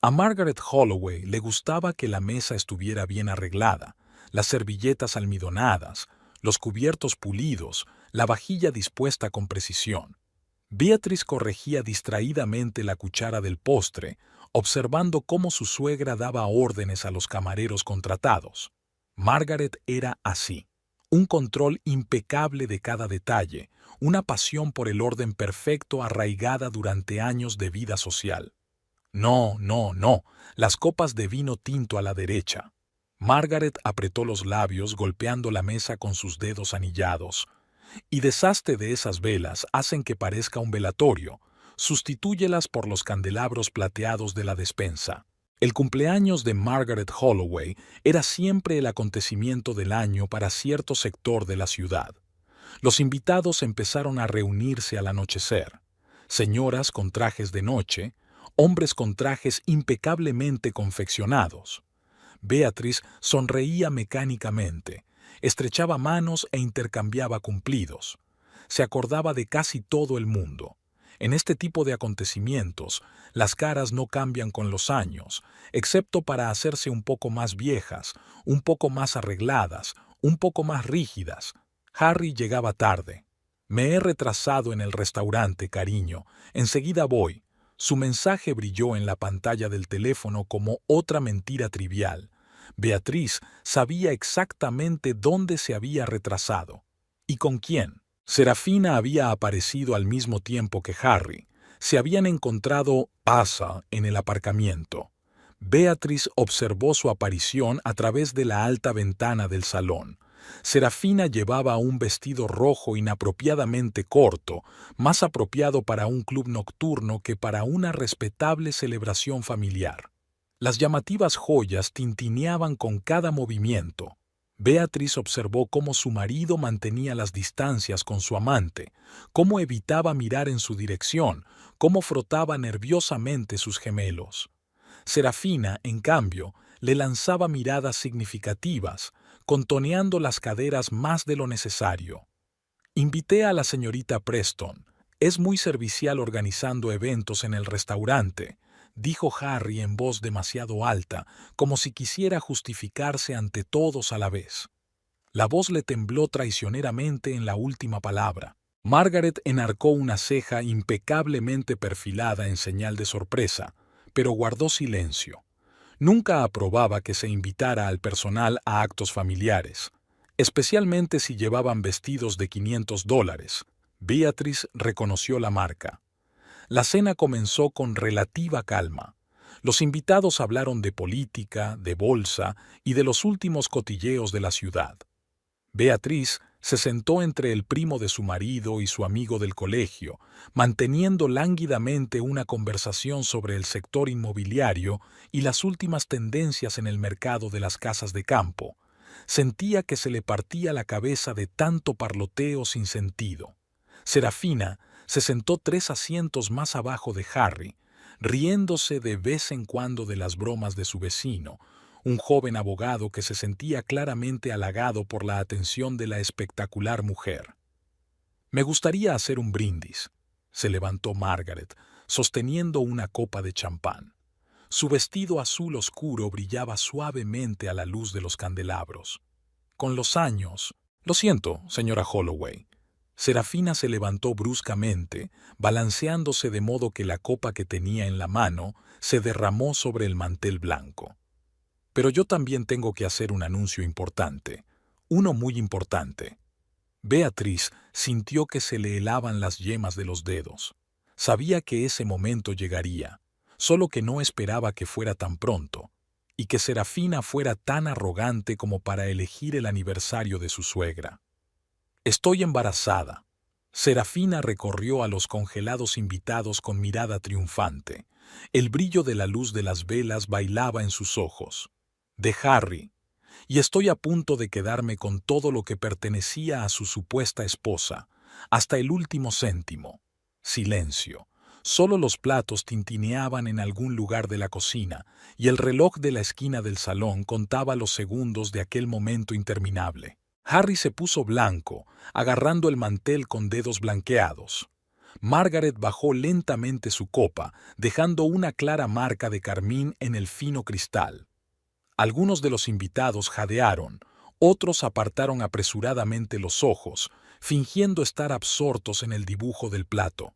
A Margaret Holloway le gustaba que la mesa estuviera bien arreglada, las servilletas almidonadas, los cubiertos pulidos, la vajilla dispuesta con precisión. Beatriz corregía distraídamente la cuchara del postre, observando cómo su suegra daba órdenes a los camareros contratados. Margaret era así, un control impecable de cada detalle, una pasión por el orden perfecto arraigada durante años de vida social. No, no, no, las copas de vino tinto a la derecha. Margaret apretó los labios golpeando la mesa con sus dedos anillados. Y deshazte de esas velas hacen que parezca un velatorio. Sustitúyelas por los candelabros plateados de la despensa. El cumpleaños de Margaret Holloway era siempre el acontecimiento del año para cierto sector de la ciudad. Los invitados empezaron a reunirse al anochecer. Señoras con trajes de noche, hombres con trajes impecablemente confeccionados. Beatriz sonreía mecánicamente, estrechaba manos e intercambiaba cumplidos. Se acordaba de casi todo el mundo. En este tipo de acontecimientos, las caras no cambian con los años, excepto para hacerse un poco más viejas, un poco más arregladas, un poco más rígidas. Harry llegaba tarde. Me he retrasado en el restaurante, cariño. Enseguida voy. Su mensaje brilló en la pantalla del teléfono como otra mentira trivial. Beatriz sabía exactamente dónde se había retrasado. ¿Y con quién? Serafina había aparecido al mismo tiempo que Harry. Se habían encontrado pasa en el aparcamiento. Beatriz observó su aparición a través de la alta ventana del salón. Serafina llevaba un vestido rojo inapropiadamente corto, más apropiado para un club nocturno que para una respetable celebración familiar. Las llamativas joyas tintineaban con cada movimiento. Beatriz observó cómo su marido mantenía las distancias con su amante, cómo evitaba mirar en su dirección, cómo frotaba nerviosamente sus gemelos. Serafina, en cambio, le lanzaba miradas significativas, contoneando las caderas más de lo necesario. Invité a la señorita Preston. Es muy servicial organizando eventos en el restaurante, dijo Harry en voz demasiado alta, como si quisiera justificarse ante todos a la vez. La voz le tembló traicioneramente en la última palabra. Margaret enarcó una ceja impecablemente perfilada en señal de sorpresa, pero guardó silencio. Nunca aprobaba que se invitara al personal a actos familiares, especialmente si llevaban vestidos de $500. Beatriz reconoció la marca. La cena comenzó con relativa calma. Los invitados hablaron de política, de bolsa y de los últimos cotilleos de la ciudad. Beatriz se sentó entre el primo de su marido y su amigo del colegio, manteniendo lánguidamente una conversación sobre el sector inmobiliario y las últimas tendencias en el mercado de las casas de campo. Sentía que se le partía la cabeza de tanto parloteo sin sentido. Serafina se sentó 3 asientos más abajo de Harry, riéndose de vez en cuando de las bromas de su vecino, un joven abogado que se sentía claramente halagado por la atención de la espectacular mujer. Me gustaría hacer un brindis, se levantó Margaret, sosteniendo una copa de champán. Su vestido azul oscuro brillaba suavemente a la luz de los candelabros. Con los años... Lo siento, señora Holloway. Serafina se levantó bruscamente, balanceándose de modo que la copa que tenía en la mano se derramó sobre el mantel blanco. Pero yo también tengo que hacer un anuncio importante, uno muy importante. Beatriz sintió que se le helaban las yemas de los dedos. Sabía que ese momento llegaría, solo que no esperaba que fuera tan pronto, y que Serafina fuera tan arrogante como para elegir el aniversario de su suegra. Estoy embarazada. Serafina recorrió a los congelados invitados con mirada triunfante. El brillo de la luz de las velas bailaba en sus ojos. De Harry, y estoy a punto de quedarme con todo lo que pertenecía a su supuesta esposa, hasta el último céntimo. Silencio. Solo los platos tintineaban en algún lugar de la cocina, y el reloj de la esquina del salón contaba los segundos de aquel momento interminable. Harry se puso blanco, agarrando el mantel con dedos blanqueados. Margaret bajó lentamente su copa, dejando una clara marca de carmín en el fino cristal. Algunos de los invitados jadearon, otros apartaron apresuradamente los ojos, fingiendo estar absortos en el dibujo del plato.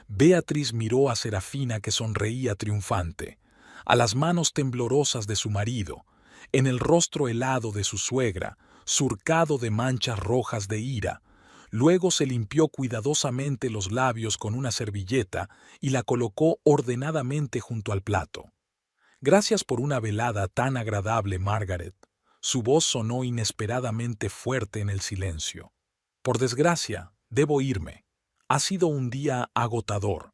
Beatriz miró a Serafina, que sonreía triunfante, a las manos temblorosas de su marido, en el rostro helado de su suegra, surcado de manchas rojas de ira. Luego se limpió cuidadosamente los labios con una servilleta y la colocó ordenadamente junto al plato. Gracias por una velada tan agradable, Margaret. Su voz sonó inesperadamente fuerte en el silencio. Por desgracia, debo irme. Ha sido un día agotador.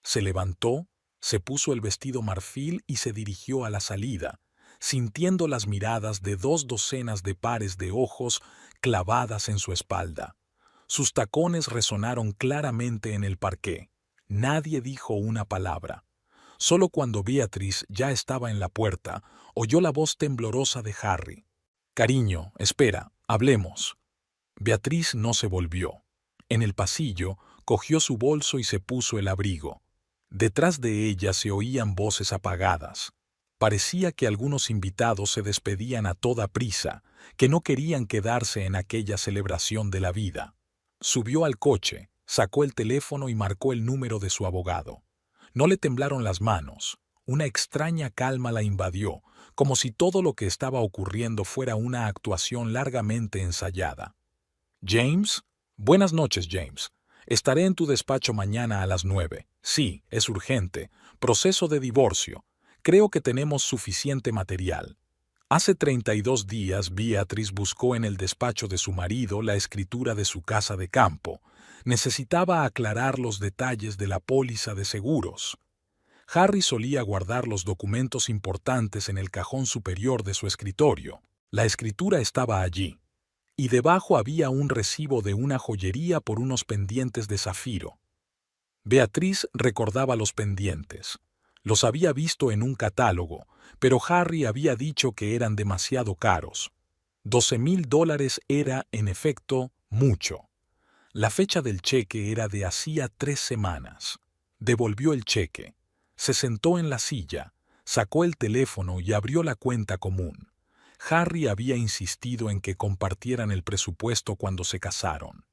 Se levantó, se puso el vestido marfil y se dirigió a la salida, sintiendo las miradas de 2 docenas de pares de ojos clavadas en su espalda. Sus tacones resonaron claramente en el parqué. Nadie dijo una palabra. Solo cuando Beatriz ya estaba en la puerta, oyó la voz temblorosa de Harry. «Cariño, espera, hablemos». Beatriz no se volvió. En el pasillo, cogió su bolso y se puso el abrigo. Detrás de ella se oían voces apagadas. Parecía que algunos invitados se despedían a toda prisa, que no querían quedarse en aquella celebración de la vida. Subió al coche, sacó el teléfono y marcó el número de su abogado. No le temblaron las manos. Una extraña calma la invadió, como si todo lo que estaba ocurriendo fuera una actuación largamente ensayada. «James? Buenas noches, James. Estaré en tu despacho mañana a las 9. Sí, es urgente. Proceso de divorcio. Creo que tenemos suficiente material». Hace 32 días Beatriz buscó en el despacho de su marido la escritura de su casa de campo. Necesitaba aclarar los detalles de la póliza de seguros. Harry solía guardar los documentos importantes en el cajón superior de su escritorio. La escritura estaba allí, y debajo había un recibo de una joyería por unos pendientes de zafiro. Beatriz recordaba los pendientes. Los había visto en un catálogo, pero Harry había dicho que eran demasiado caros. $12,000 era, en efecto, mucho. La fecha del cheque era de hacía 3 semanas. Devolvió el cheque. Se sentó en la silla, sacó el teléfono y abrió la cuenta común. Harry había insistido en que compartieran el presupuesto cuando se casaron.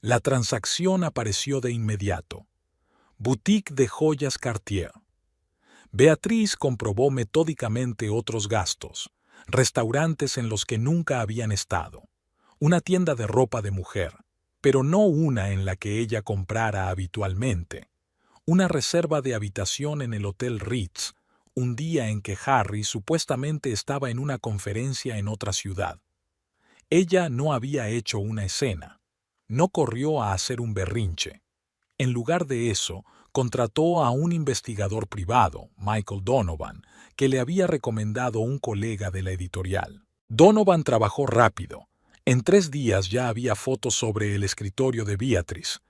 La transacción apareció de inmediato. Boutique de joyas Cartier. Beatriz comprobó metódicamente otros gastos, restaurantes en los que nunca habían estado, una tienda de ropa de mujer, pero no una en la que ella comprara habitualmente, una reserva de habitación en el Hotel Ritz, un día en que Harry supuestamente estaba en una conferencia en otra ciudad. Ella no había hecho una escena, no corrió a hacer un berrinche. En lugar de eso, contrató a un investigador privado, Michael Donovan, que le había recomendado un colega de la editorial. Donovan trabajó rápido. En 3 días ya había fotos sobre el escritorio de Beatriz,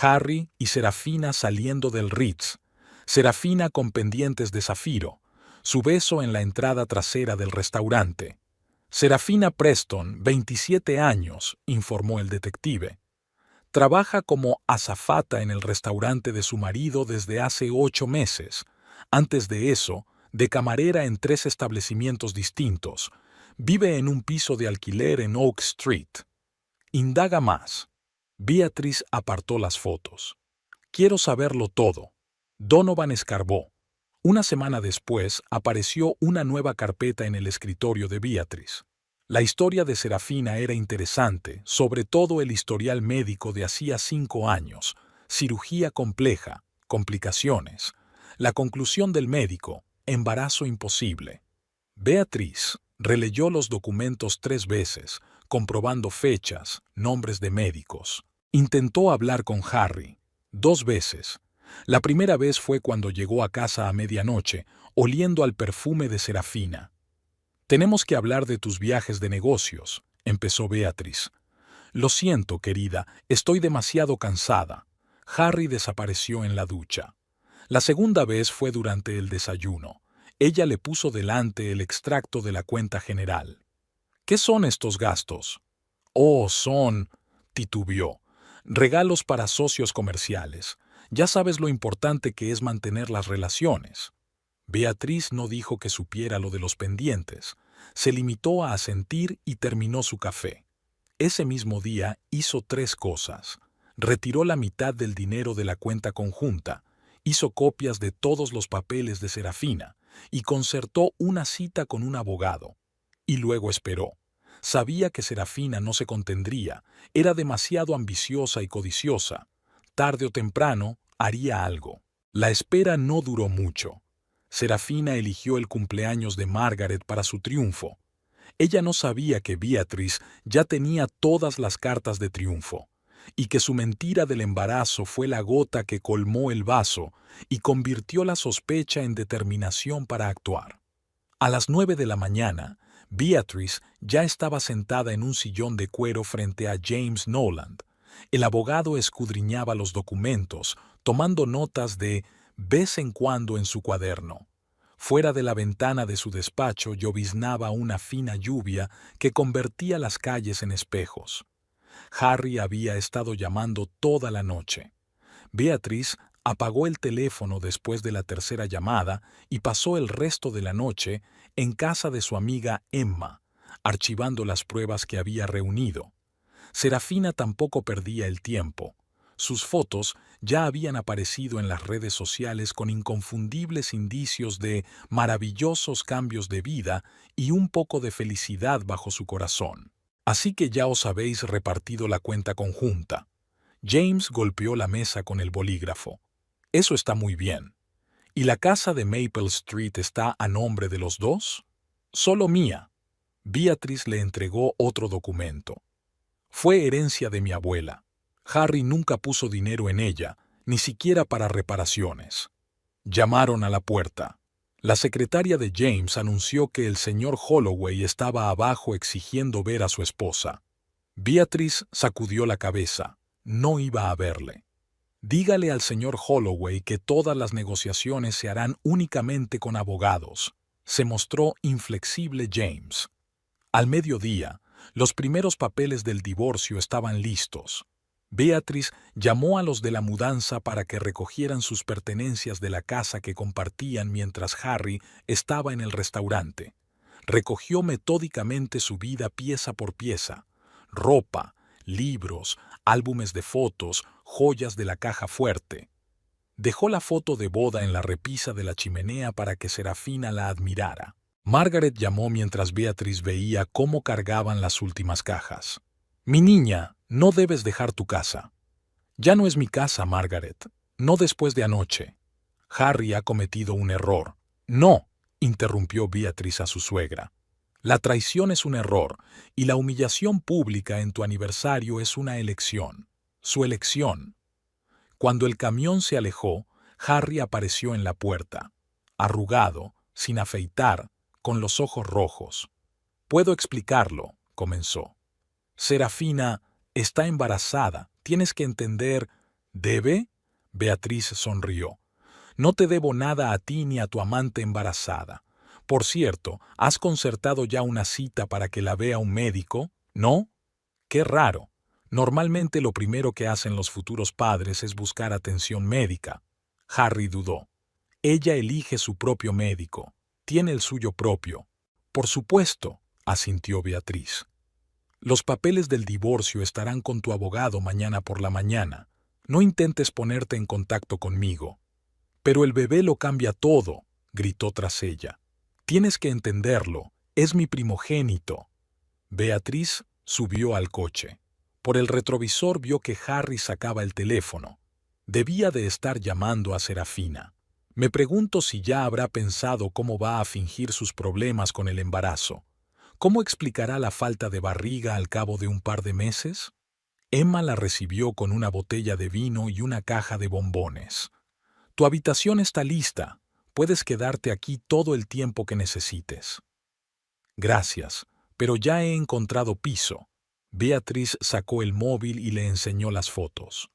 Harry y Serafina saliendo del Ritz, Serafina con pendientes de zafiro, su beso en la entrada trasera del restaurante. Serafina Preston, 27 años, informó el detective. Trabaja como azafata en el restaurante de su marido desde hace 8 meses. Antes de eso, de camarera en 3 establecimientos distintos. Vive en un piso de alquiler en Oak Street. Indaga más. Beatriz apartó las fotos. Quiero saberlo todo. Donovan escarbó. Una semana después apareció una nueva carpeta en el escritorio de Beatriz. La historia de Serafina era interesante, sobre todo el historial médico de hacía 5 años, cirugía compleja, complicaciones. La conclusión del médico, embarazo imposible. Beatriz releyó los documentos 3 veces, comprobando fechas, nombres de médicos. Intentó hablar con Harry, 2 veces. La primera vez fue cuando llegó a casa a medianoche, oliendo al perfume de Serafina. «Tenemos que hablar de tus viajes de negocios», empezó Beatriz. «Lo siento, querida, estoy demasiado cansada». Harry desapareció en la ducha. La segunda vez fue durante el desayuno. Ella le puso delante el extracto de la cuenta general. «¿Qué son estos gastos?» «Oh, son», titubeó, «regalos para socios comerciales. Ya sabes lo importante que es mantener las relaciones. Beatriz no dijo que supiera lo de los pendientes. Se limitó a asentir y terminó su café. Ese mismo día hizo 3 cosas. Retiró la mitad del dinero de la cuenta conjunta, hizo copias de todos los papeles de Serafina y concertó una cita con un abogado. Y luego esperó. Sabía que Serafina no se contendría, era demasiado ambiciosa y codiciosa. Tarde o temprano haría algo. La espera no duró mucho. Serafina eligió el cumpleaños de Margaret para su triunfo. Ella no sabía que Beatriz ya tenía todas las cartas de triunfo, y que su mentira del embarazo fue la gota que colmó el vaso y convirtió la sospecha en determinación para actuar. A las 9 de la mañana, Beatriz ya estaba sentada en un sillón de cuero frente a James Noland. El abogado escudriñaba los documentos, tomando notas de vez en cuando en su cuaderno. Fuera de la ventana de su despacho lloviznaba una fina lluvia que convertía las calles en espejos. Harry había estado llamando toda la noche. Beatriz apagó el teléfono después de la tercera llamada y pasó el resto de la noche en casa de su amiga Emma, archivando las pruebas que había reunido. Serafina tampoco perdía el tiempo. Sus fotos ya habían aparecido en las redes sociales con inconfundibles indicios de maravillosos cambios de vida y un poco de felicidad bajo su corazón. Así que ya os habéis repartido la cuenta conjunta. James golpeó la mesa con el bolígrafo. Eso está muy bien. ¿Y la casa de Maple Street está a nombre de los dos? Solo mía. Beatriz le entregó otro documento. Fue herencia de mi abuela. Harry nunca puso dinero en ella, ni siquiera para reparaciones. Llamaron a la puerta. La secretaria de James anunció que el señor Holloway estaba abajo exigiendo ver a su esposa. Beatriz sacudió la cabeza. No iba a verle. Dígale al señor Holloway que todas las negociaciones se harán únicamente con abogados. Se mostró inflexible James. Al mediodía, los primeros papeles del divorcio estaban listos. Beatriz llamó a los de la mudanza para que recogieran sus pertenencias de la casa que compartían mientras Harry estaba en el restaurante. Recogió metódicamente su vida pieza por pieza: ropa, libros, álbumes de fotos, joyas de la caja fuerte. Dejó la foto de boda en la repisa de la chimenea para que Serafina la admirara. Margaret llamó mientras Beatriz veía cómo cargaban las últimas cajas. «Mi niña, no debes dejar tu casa». «Ya no es mi casa, Margaret. No después de anoche. Harry ha cometido un error». «No», interrumpió Beatriz a su suegra. «La traición es un error, y la humillación pública en tu aniversario es una elección. Su elección». Cuando el camión se alejó, Harry apareció en la puerta, arrugado, sin afeitar, con los ojos rojos. «Puedo explicarlo», comenzó. «Serafina está embarazada. Tienes que entender». «¿Debe?» Beatriz sonrió. «No te debo nada a ti ni a tu amante embarazada. Por cierto, ¿has concertado ya una cita para que la vea un médico? ¿No? Qué raro. Normalmente lo primero que hacen los futuros padres es buscar atención médica». Harry dudó. «Ella elige su propio médico. Tiene el suyo propio». «Por supuesto», asintió Beatriz. «Los papeles del divorcio estarán con tu abogado mañana por la mañana. No intentes ponerte en contacto conmigo». «Pero el bebé lo cambia todo», gritó tras ella. «Tienes que entenderlo. Es mi primogénito». Beatriz subió al coche. Por el retrovisor vio que Harry sacaba el teléfono. Debía de estar llamando a Serafina. «Me pregunto si ya habrá pensado cómo va a fingir sus problemas con el embarazo. ¿Cómo explicará la falta de barriga al cabo de un par de meses?» Emma la recibió con una botella de vino y una caja de bombones. «Tu habitación está lista. Puedes quedarte aquí todo el tiempo que necesites». «Gracias, pero ya he encontrado piso». Beatriz sacó el móvil y le enseñó las fotos.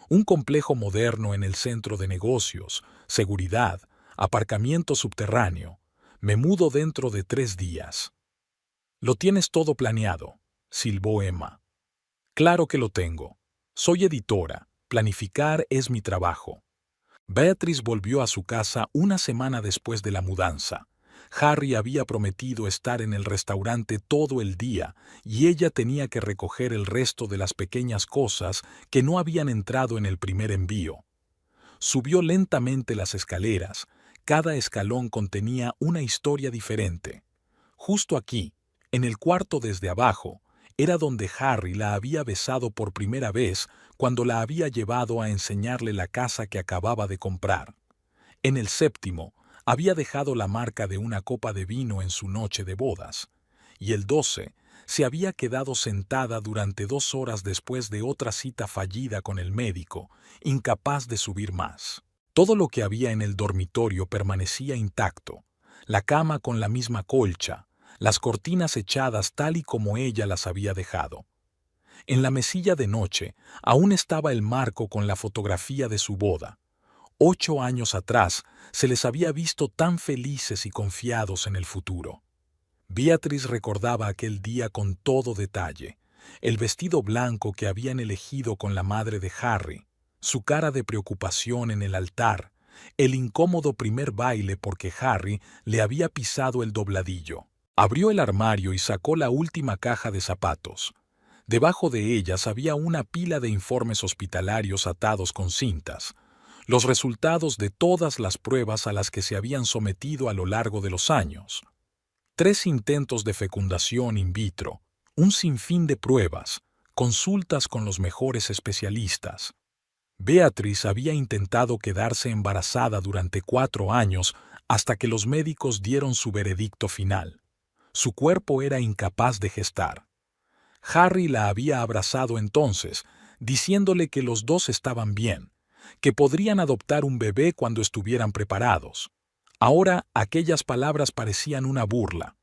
Un complejo moderno en el centro de negocios, seguridad, aparcamiento subterráneo. Me mudo dentro de 3 días. «Lo tienes todo planeado», silbó Emma. «Claro que lo tengo. Soy editora. Planificar es mi trabajo. Beatrice volvió a su casa una semana después de la mudanza. Harry había prometido estar en el restaurante todo el día y ella tenía que recoger el resto de las pequeñas cosas que no habían entrado en el primer envío. Subió lentamente las escaleras. Cada escalón contenía una historia diferente. Justo aquí, en el cuarto desde abajo, era donde Harry la había besado por primera vez cuando la había llevado a enseñarle la casa que acababa de comprar. En el séptimo, había dejado la marca de una copa de vino en su noche de bodas. Y el 12, se había quedado sentada durante 2 horas después de otra cita fallida con el médico, incapaz de subir más. Todo lo que había en el dormitorio permanecía intacto. La cama con la misma colcha, las cortinas echadas tal y como ella las había dejado. En la mesilla de noche aún estaba el marco con la fotografía de su boda. 8 años atrás se les había visto tan felices y confiados en el futuro. Beatrice recordaba aquel día con todo detalle, el vestido blanco que habían elegido con la madre de Harry, su cara de preocupación en el altar, el incómodo primer baile porque Harry le había pisado el dobladillo. Abrió el armario y sacó la última caja de zapatos. Debajo de ellas había una pila de informes hospitalarios atados con cintas, los resultados de todas las pruebas a las que se habían sometido a lo largo de los años. 3 intentos de fecundación in vitro, un sinfín de pruebas, consultas con los mejores especialistas. Beatrice había intentado quedarse embarazada durante 4 años hasta que los médicos dieron su veredicto final. Su cuerpo era incapaz de gestar. Harry la había abrazado entonces, diciéndole que los dos estaban bien, que podrían adoptar un bebé cuando estuvieran preparados. Ahora aquellas palabras parecían una burla.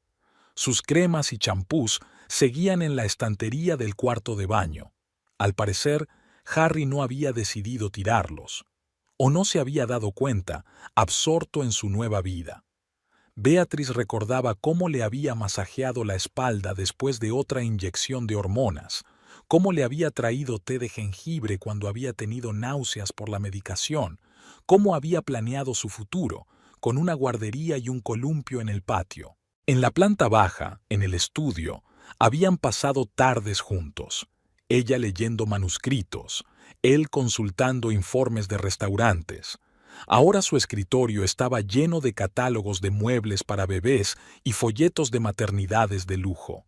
Sus cremas y champús seguían en la estantería del cuarto de baño. Al parecer, Harry no había decidido tirarlos, o no se había dado cuenta, absorto en su nueva vida. Beatrice recordaba cómo le había masajeado la espalda después de otra inyección de hormonas, cómo le había traído té de jengibre cuando había tenido náuseas por la medicación, cómo había planeado su futuro, con una guardería y un columpio en el patio. En la planta baja, en el estudio, habían pasado tardes juntos, ella leyendo manuscritos, él consultando informes de restaurantes. Ahora su escritorio estaba lleno de catálogos de muebles para bebés y folletos de maternidades de lujo.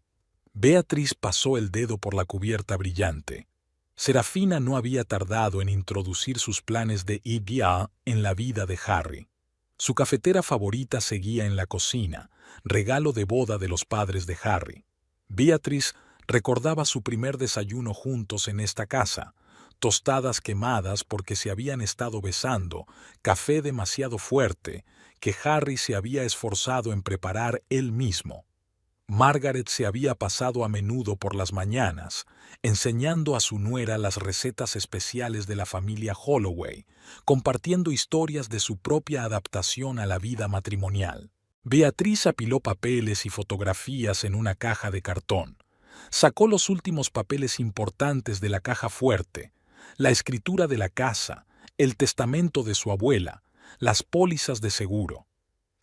Beatrice pasó el dedo por la cubierta brillante. Serafina no había tardado en introducir sus planes de IDA en la vida de Harry. Su cafetera favorita seguía en la cocina, regalo de boda de los padres de Harry. Beatrice recordaba su primer desayuno juntos en esta casa, tostadas quemadas porque se habían estado besando, café demasiado fuerte, que Harry se había esforzado en preparar él mismo. Margaret se había pasado a menudo por las mañanas, enseñando a su nuera las recetas especiales de la familia Holloway, compartiendo historias de su propia adaptación a la vida matrimonial. Beatrice apiló papeles y fotografías en una caja de cartón. Sacó los últimos papeles importantes de la caja fuerte, la escritura de la casa, el testamento de su abuela, las pólizas de seguro.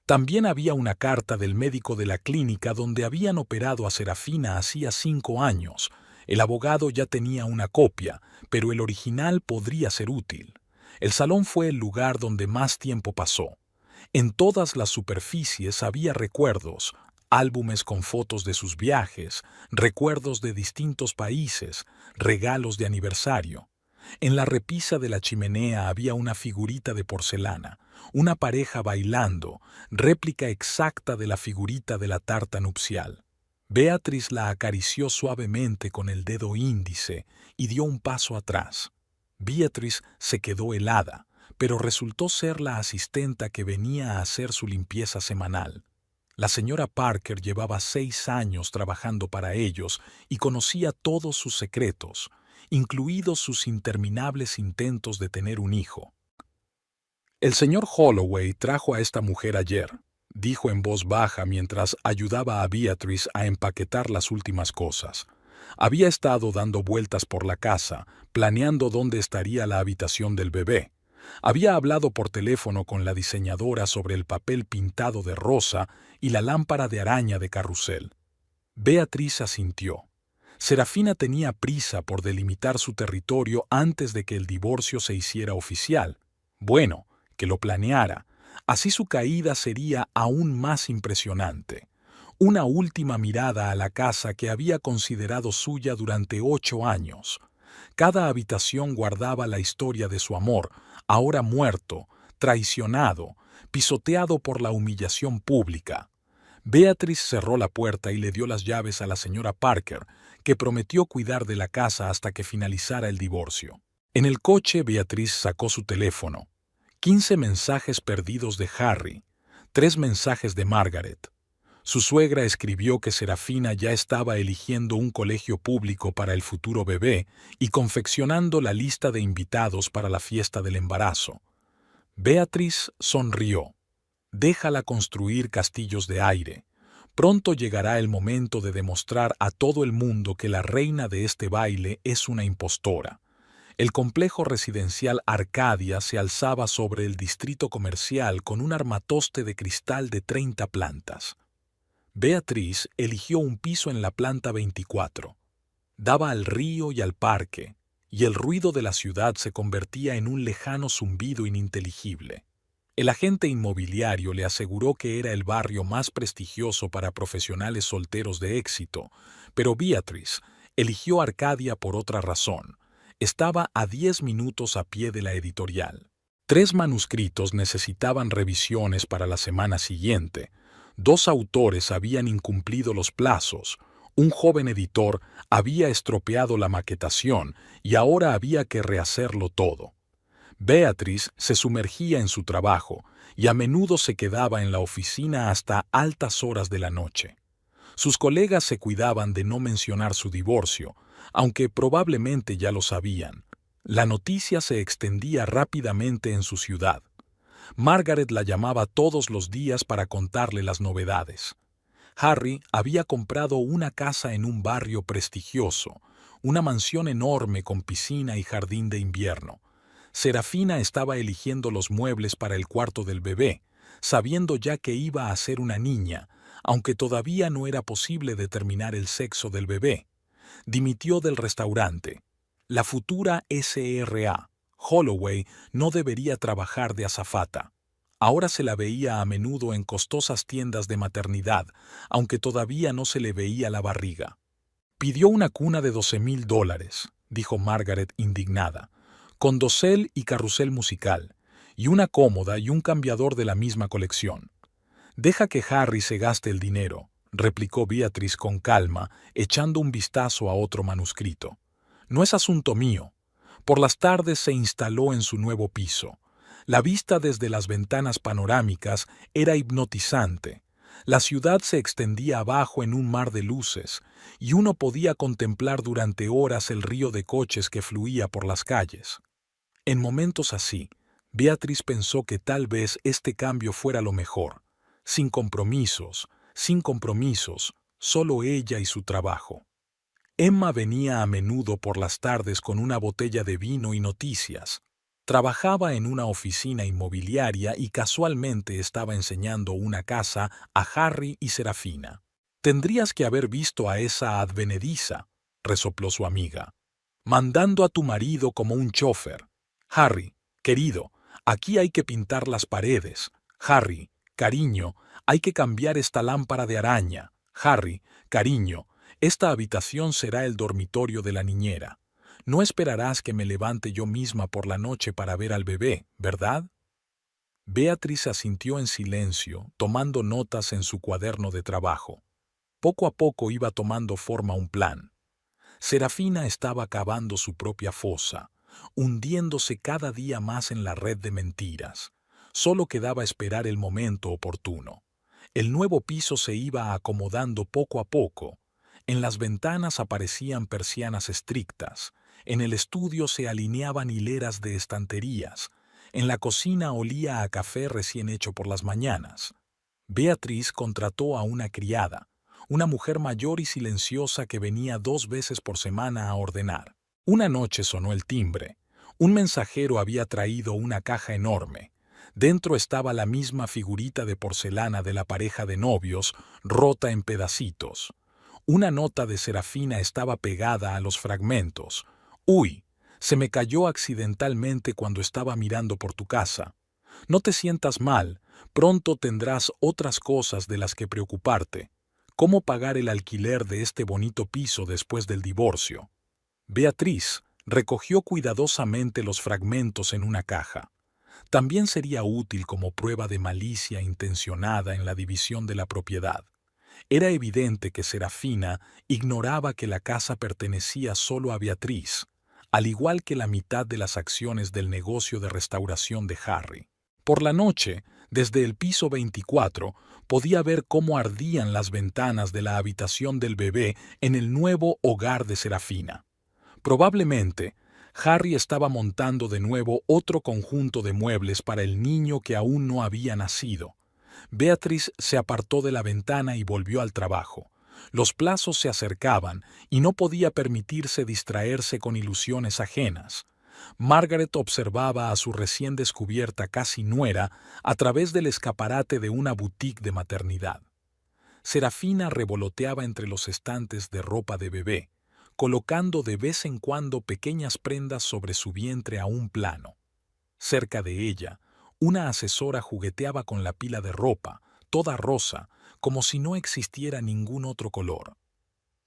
También había una carta del médico de la clínica donde habían operado a Serafina hacía 5 años. El abogado ya tenía una copia, pero el original podría ser útil. El salón fue el lugar donde más tiempo pasó. En todas las superficies había recuerdos, álbumes con fotos de sus viajes, recuerdos de distintos países, regalos de aniversario. En la repisa de la chimenea había una figurita de porcelana, una pareja bailando, réplica exacta de la figurita de la tarta nupcial. Beatrice la acarició suavemente con el dedo índice y dio un paso atrás. Beatrice se quedó helada, pero resultó ser la asistenta que venía a hacer su limpieza semanal. La señora Parker llevaba 6 años trabajando para ellos y conocía todos sus secretos, incluidos sus interminables intentos de tener un hijo. «El señor Holloway trajo a esta mujer ayer», dijo en voz baja mientras ayudaba a Beatrice a empaquetar las últimas cosas. Había estado dando vueltas por la casa, planeando dónde estaría la habitación del bebé. Había hablado por teléfono con la diseñadora sobre el papel pintado de rosa y la lámpara de araña de carrusel. Beatriz asintió. Serafina tenía prisa por delimitar su territorio antes de que el divorcio se hiciera oficial. Bueno, que lo planeara. Así su caída sería aún más impresionante. Una última mirada a la casa que había considerado suya durante 8 años. Cada habitación guardaba la historia de su amor, ahora muerto, traicionado, pisoteado por la humillación pública. Beatriz cerró la puerta y le dio las llaves a la señora Parker, que prometió cuidar de la casa hasta que finalizara el divorcio. En el coche, Beatriz sacó su teléfono. 15 mensajes perdidos de Harry, 3 mensajes de Margaret. Su suegra escribió que Serafina ya estaba eligiendo un colegio público para el futuro bebé y confeccionando la lista de invitados para la fiesta del embarazo. Beatriz sonrió. Déjala construir castillos de aire. Pronto llegará el momento de demostrar a todo el mundo que la reina de este baile es una impostora. El complejo residencial Arcadia se alzaba sobre el distrito comercial con un armatoste de cristal de 30 plantas. Beatriz eligió un piso en la planta 24. Daba al río y al parque, y el ruido de la ciudad se convertía en un lejano zumbido ininteligible. El agente inmobiliario le aseguró que era el barrio más prestigioso para profesionales solteros de éxito, pero Beatriz eligió Arcadia por otra razón. Estaba a 10 minutos a pie de la editorial. 3 manuscritos necesitaban revisiones para la semana siguiente. 2 autores habían incumplido los plazos. Un joven editor había estropeado la maquetación y ahora había que rehacerlo todo. Beatriz se sumergía en su trabajo y a menudo se quedaba en la oficina hasta altas horas de la noche. Sus colegas se cuidaban de no mencionar su divorcio, aunque probablemente ya lo sabían. La noticia se extendía rápidamente en su ciudad. Margaret la llamaba todos los días para contarle las novedades. Harry había comprado una casa en un barrio prestigioso, una mansión enorme con piscina y jardín de invierno. Serafina estaba eligiendo los muebles para el cuarto del bebé, sabiendo ya que iba a ser una niña, aunque todavía no era posible determinar el sexo del bebé. Dimitió del restaurante. La futura SRA, Holloway, no debería trabajar de azafata. Ahora se la veía a menudo en costosas tiendas de maternidad, aunque todavía no se le veía la barriga. Pidió una cuna de $12,000, dijo Margaret indignada, con dosel y carrusel musical, y una cómoda y un cambiador de la misma colección. Deja que Harry se gaste el dinero, replicó Beatriz con calma, echando un vistazo a otro manuscrito. No es asunto mío. Por las tardes se instaló en su nuevo piso. La vista desde las ventanas panorámicas era hipnotizante. La ciudad se extendía abajo en un mar de luces, y uno podía contemplar durante horas el río de coches que fluía por las calles. En momentos así, Beatriz pensó que tal vez este cambio fuera lo mejor. Sin compromisos, solo ella y su trabajo. Emma venía a menudo por las tardes con una botella de vino y noticias. Trabajaba en una oficina inmobiliaria y casualmente estaba enseñando una casa a Harry y Serafina. «Tendrías que haber visto a esa advenediza», resopló su amiga, «mandando a tu marido como un chófer. Harry, querido, aquí hay que pintar las paredes. Harry, cariño, hay que cambiar esta lámpara de araña. Harry, cariño, esta habitación será el dormitorio de la niñera. No esperarás que me levante yo misma por la noche para ver al bebé, ¿verdad?» Beatriz asintió en silencio, tomando notas en su cuaderno de trabajo. Poco a poco iba tomando forma un plan. Serafina estaba cavando su propia fosa, hundiéndose cada día más en la red de mentiras. Solo quedaba esperar el momento oportuno. El nuevo piso se iba acomodando poco a poco. En las ventanas aparecían persianas estrictas. En el estudio se alineaban hileras de estanterías. En la cocina olía a café recién hecho por las mañanas. Beatriz contrató a una criada, una mujer mayor y silenciosa que venía 2 veces por semana a ordenar. Una noche sonó el timbre. Un mensajero había traído una caja enorme. Dentro estaba la misma figurita de porcelana de la pareja de novios, rota en pedacitos. Una nota de Serafina estaba pegada a los fragmentos. «Uy, se me cayó accidentalmente cuando estaba mirando por tu casa. No te sientas mal, pronto tendrás otras cosas de las que preocuparte. ¿Cómo pagar el alquiler de este bonito piso después del divorcio?» Beatriz recogió cuidadosamente los fragmentos en una caja. También sería útil como prueba de malicia intencionada en la división de la propiedad. Era evidente que Serafina ignoraba que la casa pertenecía solo a Beatriz, al igual que la mitad de las acciones del negocio de restauración de Harry. Por la noche, desde el piso 24, podía ver cómo ardían las ventanas de la habitación del bebé en el nuevo hogar de Serafina. Probablemente, Harry estaba montando de nuevo otro conjunto de muebles para el niño que aún no había nacido. Beatriz se apartó de la ventana y volvió al trabajo. Los plazos se acercaban y no podía permitirse distraerse con ilusiones ajenas. Margaret observaba a su recién descubierta casi nuera a través del escaparate de una boutique de maternidad. Serafina revoloteaba entre los estantes de ropa de bebé, colocando de vez en cuando pequeñas prendas sobre su vientre a un plano. Cerca de ella, una asesora jugueteaba con la pila de ropa, toda rosa, como si no existiera ningún otro color.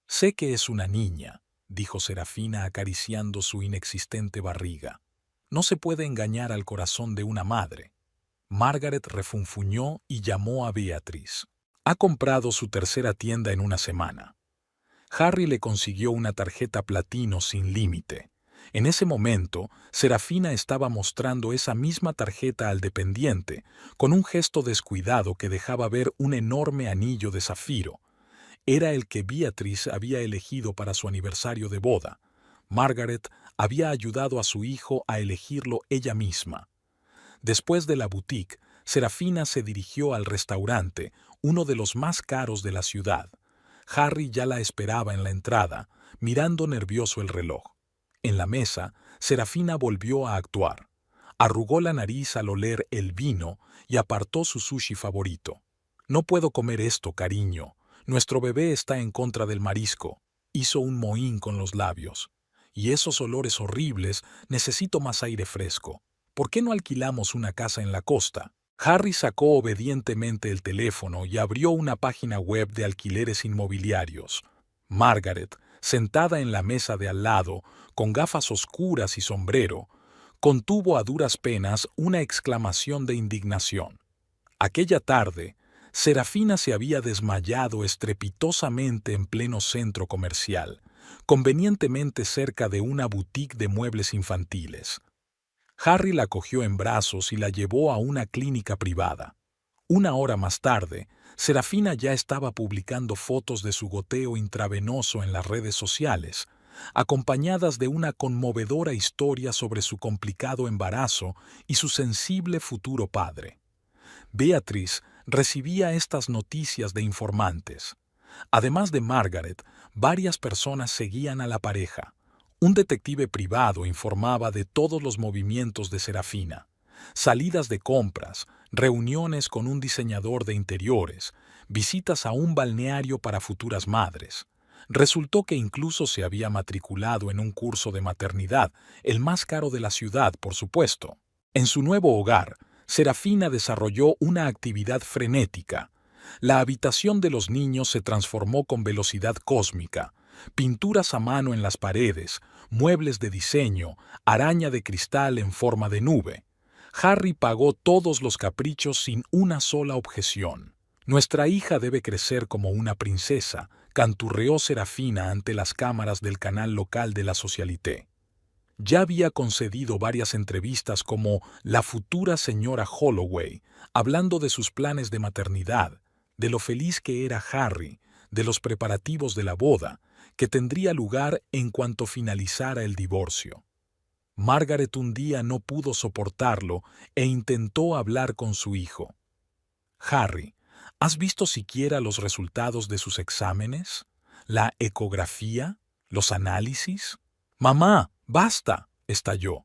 «Sé que es una niña», dijo Serafina acariciando su inexistente barriga. «No se puede engañar al corazón de una madre». Margaret refunfuñó y llamó a Beatriz. «Ha comprado su tercera tienda en una semana». Harry le consiguió una tarjeta platino sin límite. En ese momento, Serafina estaba mostrando esa misma tarjeta al dependiente, con un gesto descuidado que dejaba ver un enorme anillo de zafiro. Era el que Beatriz había elegido para su aniversario de boda. Margaret había ayudado a su hijo a elegirlo ella misma. Después de la boutique, Serafina se dirigió al restaurante, uno de los más caros de la ciudad. Harry ya la esperaba en la entrada, mirando nervioso el reloj. En la mesa, Serafina volvió a actuar. Arrugó la nariz al oler el vino y apartó su sushi favorito. «No puedo comer esto, cariño. Nuestro bebé está en contra del marisco». Hizo un mohín con los labios. «Y esos olores horribles, necesito más aire fresco. ¿Por qué no alquilamos una casa en la costa?» Harry sacó obedientemente el teléfono y abrió una página web de alquileres inmobiliarios. Margaret, sentada en la mesa de al lado, con gafas oscuras y sombrero, contuvo a duras penas una exclamación de indignación. Aquella tarde, Serafina se había desmayado estrepitosamente en pleno centro comercial, convenientemente cerca de una boutique de muebles infantiles. Harry la cogió en brazos y la llevó a una clínica privada. Una hora más tarde, Serafina ya estaba publicando fotos de su goteo intravenoso en las redes sociales, acompañadas de una conmovedora historia sobre su complicado embarazo y su sensible futuro padre. Beatriz recibía estas noticias de informantes. Además de Margaret, varias personas seguían a la pareja. Un detective privado informaba de todos los movimientos de Serafina: salidas de compras, reuniones con un diseñador de interiores, visitas a un balneario para futuras madres. Resultó que incluso se había matriculado en un curso de maternidad, el más caro de la ciudad, por supuesto. En su nuevo hogar, Serafina desarrolló una actividad frenética. La habitación de los niños se transformó con velocidad cósmica. Pinturas a mano en las paredes, muebles de diseño, araña de cristal en forma de nube. Harry pagó todos los caprichos sin una sola objeción. «Nuestra hija debe crecer como una princesa», canturreó Serafina ante las cámaras del canal local de la Socialité. Ya había concedido varias entrevistas como la futura señora Holloway, hablando de sus planes de maternidad, de lo feliz que era Harry, de los preparativos de la boda, que tendría lugar en cuanto finalizara el divorcio. Margaret un día no pudo soportarlo e intentó hablar con su hijo. «Harry, ¿Has visto siquiera los resultados de sus exámenes? ¿La ecografía? ¿Los análisis? Mamá, basta, estalló.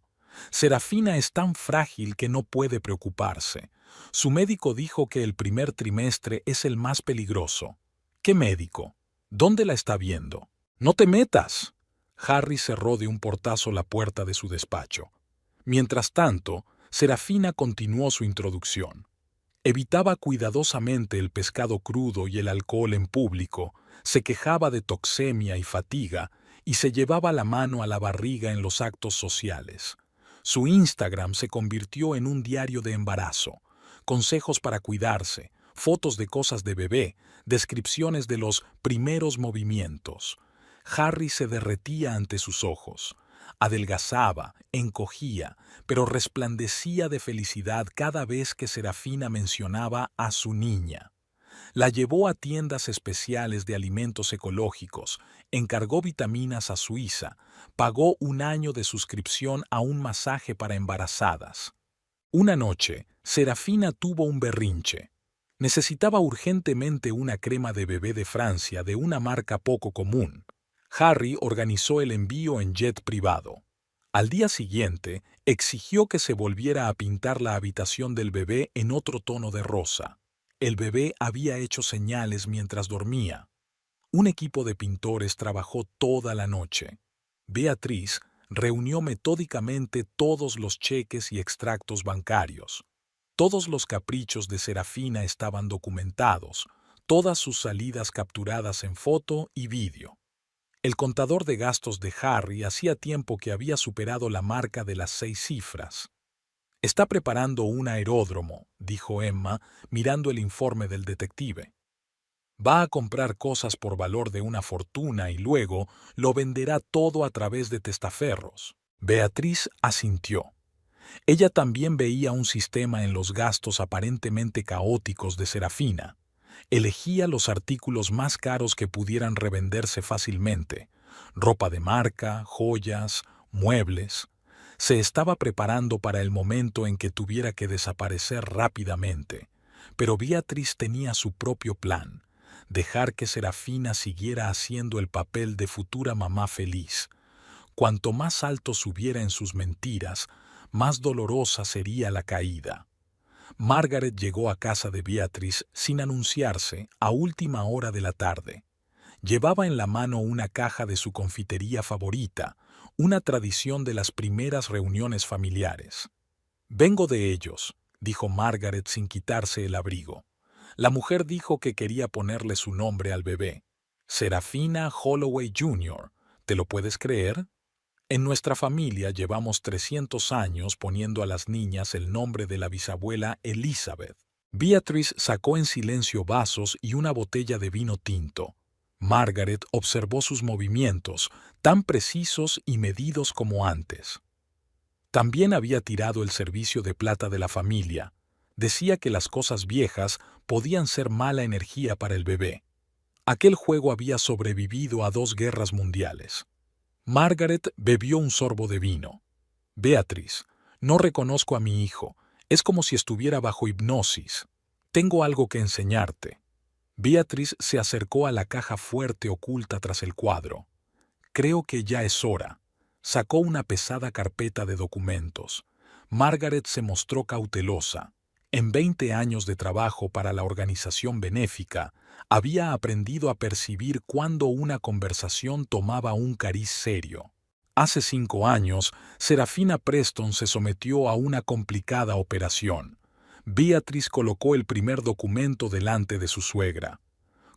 Serafina es tan frágil que no puede preocuparse. Su médico dijo que el primer trimestre es el más peligroso. ¿Qué médico? ¿Dónde la está viendo? ¡No te metas! Harry cerró de un portazo la puerta de su despacho. Mientras tanto, Serafina continuó su introducción. Evitaba cuidadosamente el pescado crudo y el alcohol en público, se quejaba de toxemia y fatiga, y se llevaba la mano a la barriga en los actos sociales. Su Instagram se convirtió en un diario de embarazo, consejos para cuidarse, fotos de cosas de bebé, descripciones de los primeros movimientos. Harry se derretía ante sus ojos. Adelgazaba, encogía, pero resplandecía de felicidad cada vez que Serafina mencionaba a su niña. La llevó a tiendas especiales de alimentos ecológicos, encargó vitaminas a Suiza, pagó un año de suscripción a un masaje para embarazadas. Una noche, Serafina tuvo un berrinche. Necesitaba urgentemente una crema de bebé de Francia de una marca poco común. Harry organizó el envío en jet privado. Al día siguiente, exigió que se volviera a pintar la habitación del bebé en otro tono de rosa. El bebé había hecho señales mientras dormía. Un equipo de pintores trabajó toda la noche. Beatriz reunió metódicamente todos los cheques y extractos bancarios. Todos los caprichos de Serafina estaban documentados, todas sus salidas capturadas en foto y vídeo. El contador de gastos de Harry hacía tiempo que había superado la marca de las 6 cifras. «Está preparando un aeródromo», dijo Emma, mirando el informe del detective. «Va a comprar cosas por valor de una fortuna y luego lo venderá todo a través de testaferros». Beatriz asintió. Ella también veía un sistema en los gastos aparentemente caóticos de Serafina. Elegía los artículos más caros que pudieran revenderse fácilmente: ropa de marca, joyas, muebles. Se estaba preparando para el momento en que tuviera que desaparecer rápidamente. Pero Beatriz tenía su propio plan: dejar que Serafina siguiera haciendo el papel de futura mamá feliz. Cuanto más alto subiera en sus mentiras, más dolorosa sería la caída. Margaret llegó a casa de Beatriz sin anunciarse a última hora de la tarde. Llevaba en la mano una caja de su confitería favorita, una tradición de las primeras reuniones familiares. «Vengo de ellos», dijo Margaret sin quitarse el abrigo. La mujer dijo que quería ponerle su nombre al bebé. Serafina Holloway Jr., ¿te lo puedes creer? En nuestra familia llevamos 300 años poniendo a las niñas el nombre de la bisabuela Elizabeth. Beatriz sacó en silencio vasos y una botella de vino tinto. Margaret observó sus movimientos, tan precisos y medidos como antes. También había tirado el servicio de plata de la familia. Decía que las cosas viejas podían ser mala energía para el bebé. Aquel juego había sobrevivido a 2 guerras mundiales. Margaret bebió un sorbo de vino. «Beatriz, no reconozco a mi hijo. Es como si estuviera bajo hipnosis. Tengo algo que enseñarte». Beatriz se acercó a la caja fuerte oculta tras el cuadro. «Creo que ya es hora». Sacó una pesada carpeta de documentos. Margaret se mostró cautelosa. En 20 años de trabajo para la organización benéfica, había aprendido a percibir cuándo una conversación tomaba un cariz serio. Hace 5 años, Serafina Preston se sometió a una complicada operación. Beatriz colocó el primer documento delante de su suegra.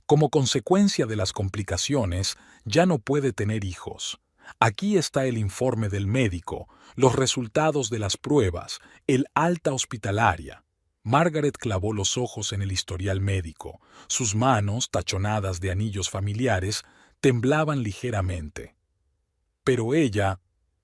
Como consecuencia de las complicaciones, ya no puede tener hijos. Aquí está el informe del médico, los resultados de las pruebas, el alta hospitalaria. Margaret clavó los ojos en el historial médico. Sus manos, tachonadas de anillos familiares, temblaban ligeramente. Pero ella,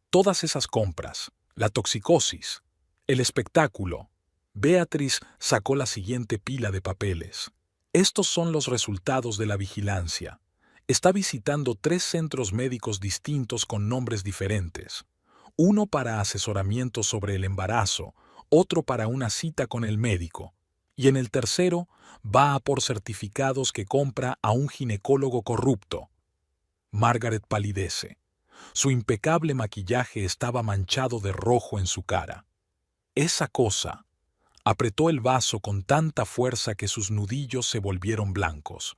todas esas compras, la toxicosis, el espectáculo. Beatriz sacó la siguiente pila de papeles. Estos son los resultados de la vigilancia. Está visitando 3 centros médicos distintos con nombres diferentes. Uno para asesoramiento sobre el embarazo, otro para una cita con el médico, Y en el tercero, va a por certificados que compra a un ginecólogo corrupto. Margaret palidece. Su impecable maquillaje estaba manchado de rojo en su cara. Esa cosa. Apretó el vaso con tanta fuerza que sus nudillos se volvieron blancos.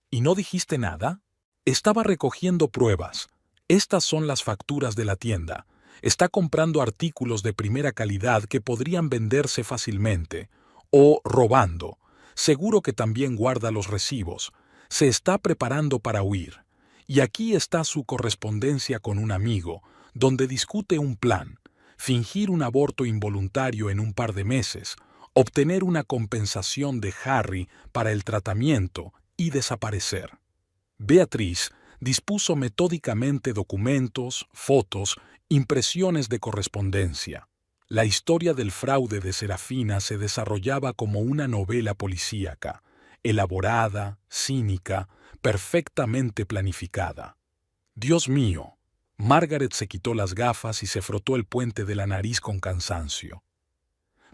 ¿Y no dijiste nada? Estaba recogiendo pruebas. Estas son las facturas de la tienda. Está comprando artículos de primera calidad que podrían venderse fácilmente. O robando. Seguro que también guarda los recibos. Se está preparando para huir. Y aquí está su correspondencia con un amigo, donde discute un plan: fingir un aborto involuntario en un par de meses, obtener una compensación de Harry para el tratamiento y desaparecer. Beatriz dispuso metódicamente documentos, fotos, impresiones de correspondencia. La historia del fraude de Serafina se desarrollaba como una novela policíaca, elaborada, cínica, perfectamente planificada. Dios mío. Margaret se quitó las gafas y se frotó el puente de la nariz con cansancio.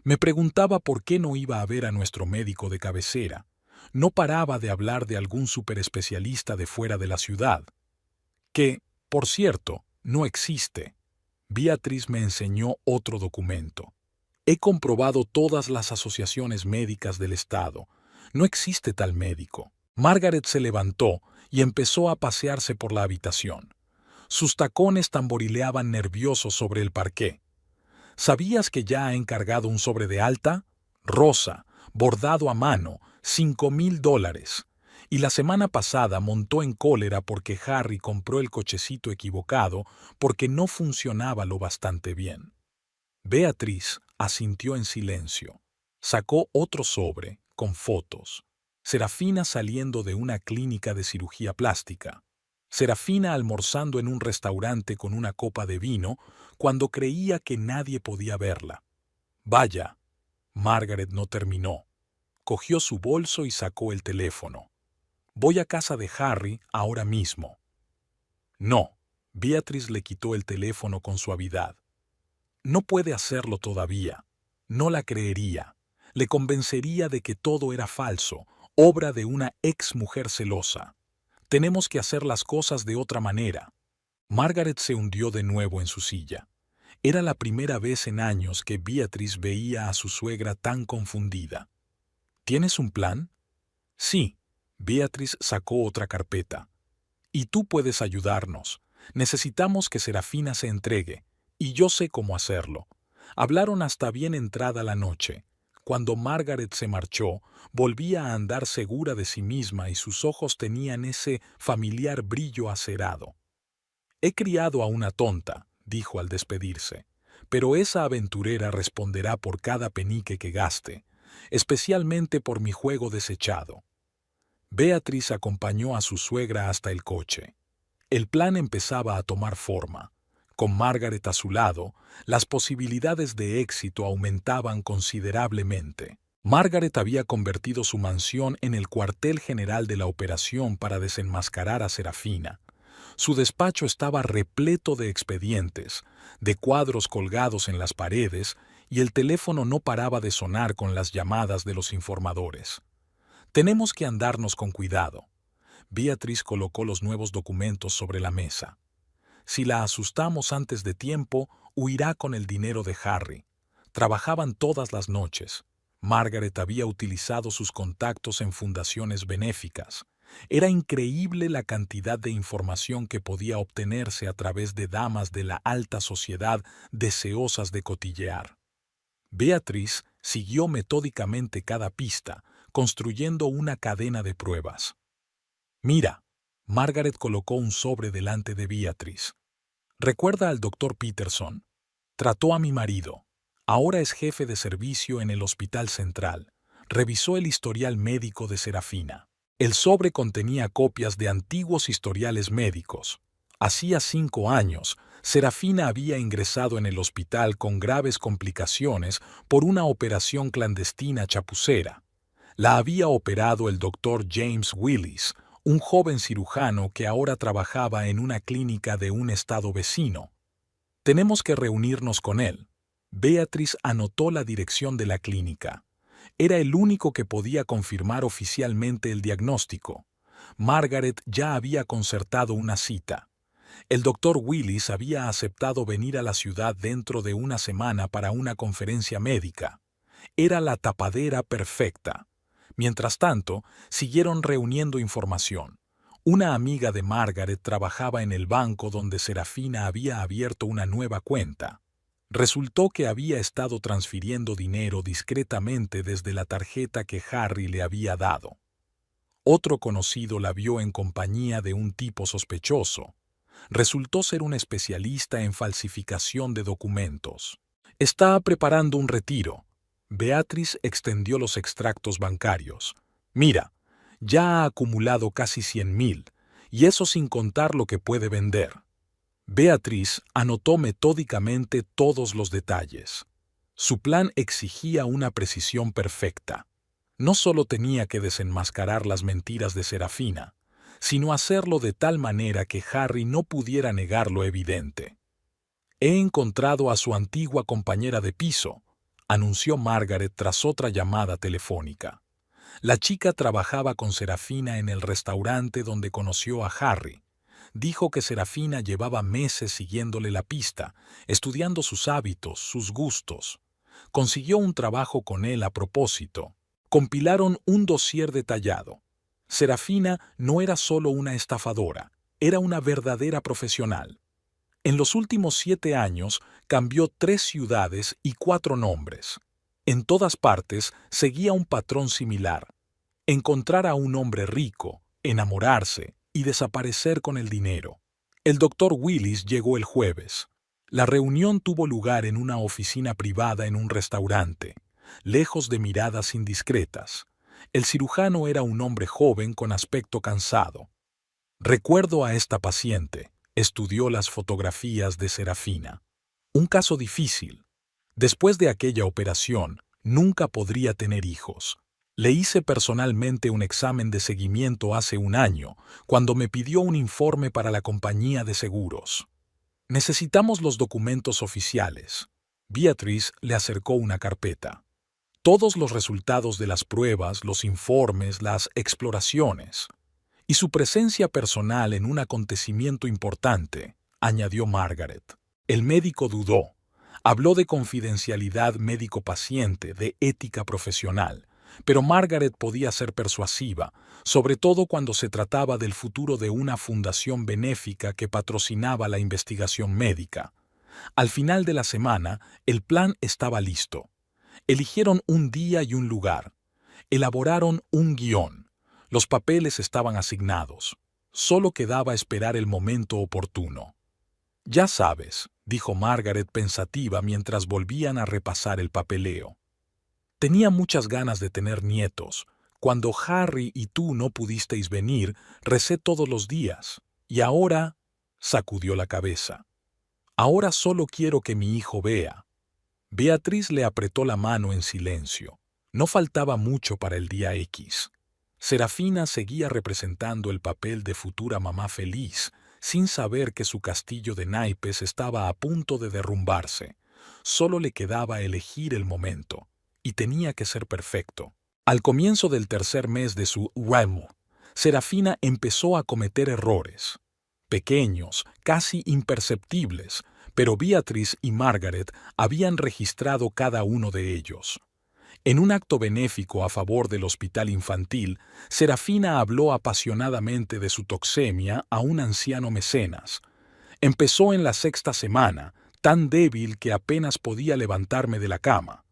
Me preguntaba por qué no iba a ver a nuestro médico de cabecera. No paraba de hablar de algún superespecialista de fuera de la ciudad, que, por cierto, no existe. Beatriz me enseñó otro documento. He comprobado todas las asociaciones médicas del estado. No existe tal médico. Margaret se levantó y empezó a pasearse por la habitación. Sus tacones tamborileaban nerviosos sobre el parqué. ¿Sabías que ya ha encargado un sobre de alta? Rosa, bordado a mano, $5,000. Y la semana pasada montó en cólera porque Harry compró el cochecito equivocado porque no funcionaba lo bastante bien. Beatriz asintió en silencio. Sacó otro sobre, con fotos. Serafina saliendo de una clínica de cirugía plástica. Serafina almorzando en un restaurante con una copa de vino cuando creía que nadie podía verla. Vaya. Margaret no terminó. Cogió su bolso y sacó el teléfono. Voy a casa de Harry ahora mismo. No. Beatriz le quitó el teléfono con suavidad. No puede hacerlo todavía. No la creería. Le convencería de que todo era falso, obra de una ex mujer celosa. Tenemos que hacer las cosas de otra manera. Margaret se hundió de nuevo en su silla. Era la primera vez en años que Beatriz veía a su suegra tan confundida. ¿Tienes un plan? Sí. Beatriz sacó otra carpeta. Y tú puedes ayudarnos. Necesitamos que Serafina se entregue, y yo sé cómo hacerlo. Hablaron hasta bien entrada la noche. Cuando Margaret se marchó, volvía a andar segura de sí misma y sus ojos tenían ese familiar brillo acerado. He criado a una tonta, dijo al despedirse, pero esa aventurera responderá por cada penique que gaste, especialmente por mi juego desechado. Beatriz acompañó a su suegra hasta el coche. El plan empezaba a tomar forma. Con Margaret a su lado, las posibilidades de éxito aumentaban considerablemente. Margaret había convertido su mansión en el cuartel general de la operación para desenmascarar a Serafina. Su despacho estaba repleto de expedientes, de cuadros colgados en las paredes, y el teléfono no paraba de sonar con las llamadas de los informadores. Tenemos que andarnos con cuidado. Beatriz colocó los nuevos documentos sobre la mesa. Si la asustamos antes de tiempo, huirá con el dinero de Harry. Trabajaban todas las noches. Margaret había utilizado sus contactos en fundaciones benéficas. Era increíble la cantidad de información que podía obtenerse a través de damas de la alta sociedad deseosas de cotillear. Beatriz siguió metódicamente cada pista, construyendo una cadena de pruebas. Mira, Margaret colocó un sobre delante de Beatriz. ¿Recuerda al doctor Peterson? Trató a mi marido. Ahora es jefe de servicio en el Hospital Central. Revisó el historial médico de Serafina. El sobre contenía copias de antiguos historiales médicos. Hacía 5 años, Serafina había ingresado en el hospital con graves complicaciones por una operación clandestina chapucera. La había operado el doctor James Willis, un joven cirujano que ahora trabajaba en una clínica de un estado vecino. Tenemos que reunirnos con él. Beatriz anotó la dirección de la clínica. Era el único que podía confirmar oficialmente el diagnóstico. Margaret ya había concertado una cita. El doctor Willis había aceptado venir a la ciudad dentro de una semana para una conferencia médica. Era la tapadera perfecta. Mientras tanto, siguieron reuniendo información. Una amiga de Margaret trabajaba en el banco donde Serafina había abierto una nueva cuenta. Resultó que había estado transfiriendo dinero discretamente desde la tarjeta que Harry le había dado. Otro conocido la vio en compañía de un tipo sospechoso. Resultó ser un especialista en falsificación de documentos. Estaba preparando un retiro. Beatriz extendió los extractos bancarios. Mira, ya ha acumulado casi 100.000, y eso sin contar lo que puede vender. Beatriz anotó metódicamente todos los detalles. Su plan exigía una precisión perfecta. No solo tenía que desenmascarar las mentiras de Serafina, sino hacerlo de tal manera que Harry no pudiera negar lo evidente. «He encontrado a su antigua compañera de piso», anunció Margaret tras otra llamada telefónica. La chica trabajaba con Serafina en el restaurante donde conoció a Harry. Dijo que Serafina llevaba meses siguiéndole la pista, estudiando sus hábitos, sus gustos. Consiguió un trabajo con él a propósito. Compilaron un dossier detallado. Serafina no era solo una estafadora, era una verdadera profesional. En los últimos 7 años cambió 3 ciudades y 4 nombres. En todas partes seguía un patrón similar: encontrar a un hombre rico, enamorarse y desaparecer con el dinero. El doctor Willis llegó el jueves. La reunión tuvo lugar en una oficina privada en un restaurante, lejos de miradas indiscretas. El cirujano era un hombre joven con aspecto cansado. «Recuerdo a esta paciente», estudió las fotografías de Serafina. «Un caso difícil. Después de aquella operación, nunca podría tener hijos. Le hice personalmente un examen de seguimiento hace un año, cuando me pidió un informe para la compañía de seguros. Necesitamos los documentos oficiales». Beatriz le acercó una carpeta. Todos los resultados de las pruebas, los informes, las exploraciones. Y su presencia personal en un acontecimiento importante, añadió Margaret. El médico dudó. Habló de confidencialidad médico-paciente, de ética profesional. Pero Margaret podía ser persuasiva, sobre todo cuando se trataba del futuro de una fundación benéfica que patrocinaba la investigación médica. Al final de la semana, el plan estaba listo. Eligieron un día y un lugar. Elaboraron un guión. Los papeles estaban asignados. Solo quedaba esperar el momento oportuno. «Ya sabes», dijo Margaret pensativa mientras volvían a repasar el papeleo. «Tenía muchas ganas de tener nietos. Cuando Harry y tú no pudisteis venir, recé todos los días. Y ahora…» sacudió la cabeza. «Ahora solo quiero que mi hijo vea». Beatriz le apretó la mano en silencio. No faltaba mucho para el día X. Serafina seguía representando el papel de futura mamá feliz, sin saber que su castillo de naipes estaba a punto de derrumbarse. Solo le quedaba elegir el momento, y tenía que ser perfecto. Al comienzo del tercer mes de su ramo, Serafina empezó a cometer errores. Pequeños, casi imperceptibles, pero Beatriz y Margaret habían registrado cada uno de ellos. En un acto benéfico a favor del hospital infantil, Serafina habló apasionadamente de su toxemia a un anciano mecenas. Empezó en la 6ª semana, tan débil que apenas podía levantarme de la cama.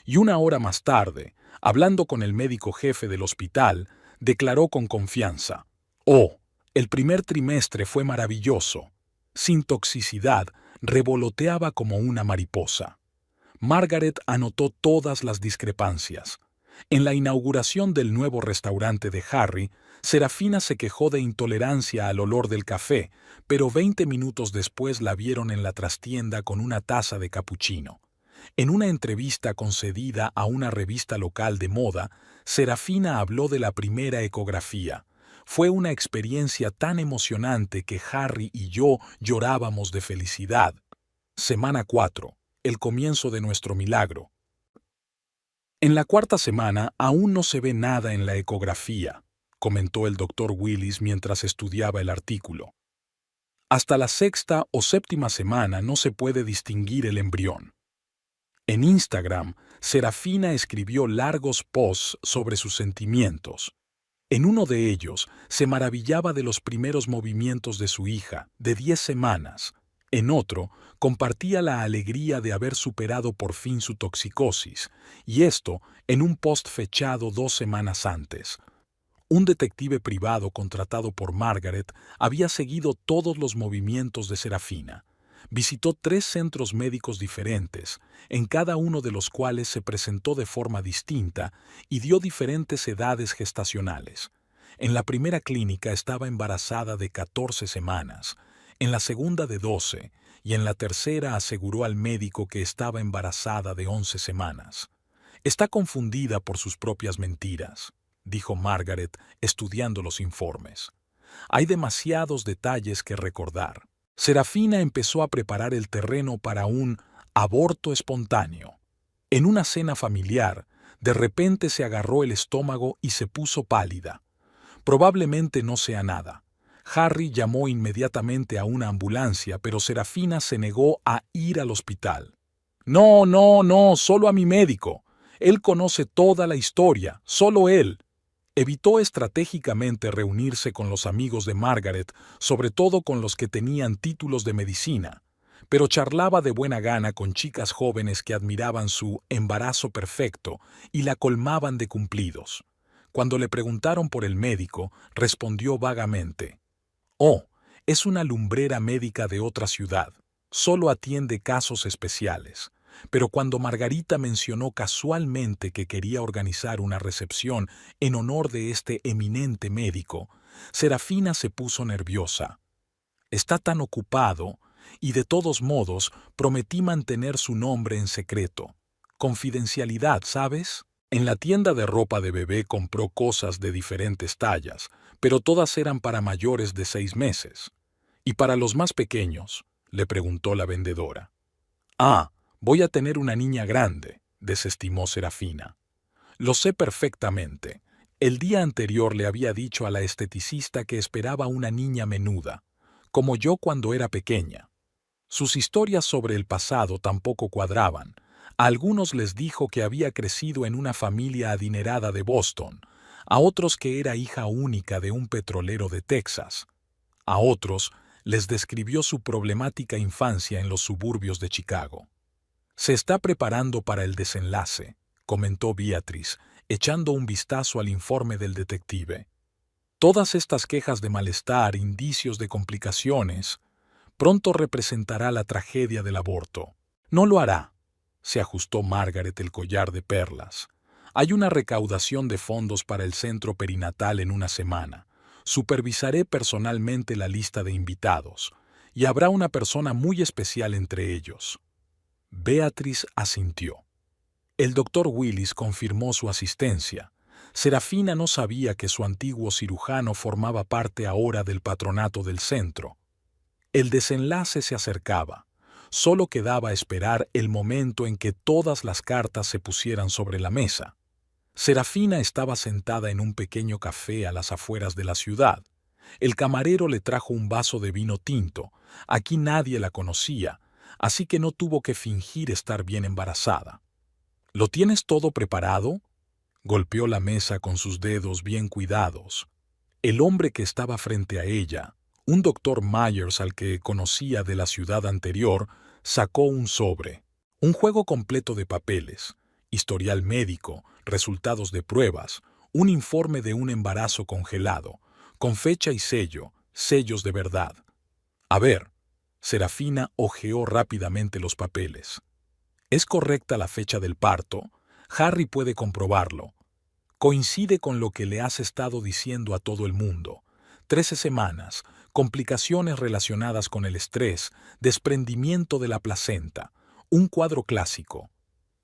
Y 1 hora más tarde, hablando con el médico jefe del hospital, declaró con confianza: «Oh, el primer trimestre fue maravilloso. Sin toxicidad, revoloteaba como una mariposa». Margaret anotó todas las discrepancias. En la inauguración del nuevo restaurante de Harry, Serafina se quejó de intolerancia al olor del café, pero 20 minutos después la vieron en la trastienda con una taza de capuchino. En una entrevista concedida a una revista local de moda, Serafina habló de la primera ecografía. «Fue una experiencia tan emocionante que Harry y yo llorábamos de felicidad». Semana 4. El comienzo de nuestro milagro. En la cuarta semana aún no se ve nada en la ecografía, comentó el doctor Willis mientras estudiaba el artículo. Hasta la sexta o séptima semana no se puede distinguir el embrión. En Instagram, Serafina escribió largos posts sobre sus sentimientos. En uno de ellos, se maravillaba de los primeros movimientos de su hija, de 10 semanas. En otro, compartía la alegría de haber superado por fin su toxicosis, y esto en un post fechado 2 semanas antes. Un detective privado contratado por Margaret había seguido todos los movimientos de Serafina. Visitó 3 centros médicos diferentes, en cada uno de los cuales se presentó de forma distinta y dio diferentes edades gestacionales. En la primera clínica estaba embarazada de 14 semanas, en la segunda de 12 y en la tercera aseguró al médico que estaba embarazada de 11 semanas. Está confundida por sus propias mentiras, dijo Margaret estudiando los informes. Hay demasiados detalles que recordar. Serafina empezó a preparar el terreno para un aborto espontáneo. En una cena familiar, de repente se agarró el estómago y se puso pálida. Probablemente no sea nada. Harry llamó inmediatamente a una ambulancia, pero Serafina se negó a ir al hospital. No, no, no, solo a mi médico. Él conoce toda la historia, solo él. Evitó estratégicamente reunirse con los amigos de Margaret, sobre todo con los que tenían títulos de medicina, pero charlaba de buena gana con chicas jóvenes que admiraban su embarazo perfecto y la colmaban de cumplidos. Cuando le preguntaron por el médico, respondió vagamente: «Oh, es una lumbrera médica de otra ciudad. Solo atiende casos especiales». Pero cuando Margarita mencionó casualmente que quería organizar una recepción en honor de este eminente médico, Serafina se puso nerviosa. Está tan ocupado, y de todos modos prometí mantener su nombre en secreto. Confidencialidad, ¿sabes? En la tienda de ropa de bebé compró cosas de diferentes tallas, pero todas eran para mayores de 6 meses. ¿Y para los más pequeños?, le preguntó la vendedora. «Ah, voy a tener una niña grande», desestimó Serafina. «Lo sé perfectamente. El día anterior le había dicho a la esteticista que esperaba una niña menuda, como yo cuando era pequeña». Sus historias sobre el pasado tampoco cuadraban. A algunos les dijo que había crecido en una familia adinerada de Boston, a otros que era hija única de un petrolero de Texas. A otros les describió su problemática infancia en los suburbios de Chicago. «Se está preparando para el desenlace», comentó Beatrice, echando un vistazo al informe del detective. «Todas estas quejas de malestar, indicios de complicaciones, pronto representará la tragedia del aborto». «No lo hará», se ajustó Margaret el collar de perlas. «Hay una recaudación de fondos para el centro perinatal en una semana. Supervisaré personalmente la lista de invitados, y habrá una persona muy especial entre ellos». Beatrice asintió. El doctor Willis confirmó su asistencia. Serafina no sabía que su antiguo cirujano formaba parte ahora del patronato del centro. El desenlace se acercaba. Solo quedaba esperar el momento en que todas las cartas se pusieran sobre la mesa. Serafina estaba sentada en un pequeño café a las afueras de la ciudad. El camarero le trajo un vaso de vino tinto. Aquí nadie la conocía, así que no tuvo que fingir estar bien embarazada. «¿Lo tienes todo preparado?», golpeó la mesa con sus dedos bien cuidados. El hombre que estaba frente a ella, un doctor Myers al que conocía de la ciudad anterior, sacó un sobre, un juego completo de papeles, historial médico, resultados de pruebas, un informe de un embarazo congelado, con fecha y sello, sellos de verdad. «A ver», Serafina hojeó rápidamente los papeles. «¿Es correcta la fecha del parto? Harry puede comprobarlo. Coincide con lo que le has estado diciendo a todo el mundo. 13 semanas, complicaciones relacionadas con el estrés, desprendimiento de la placenta, un cuadro clásico».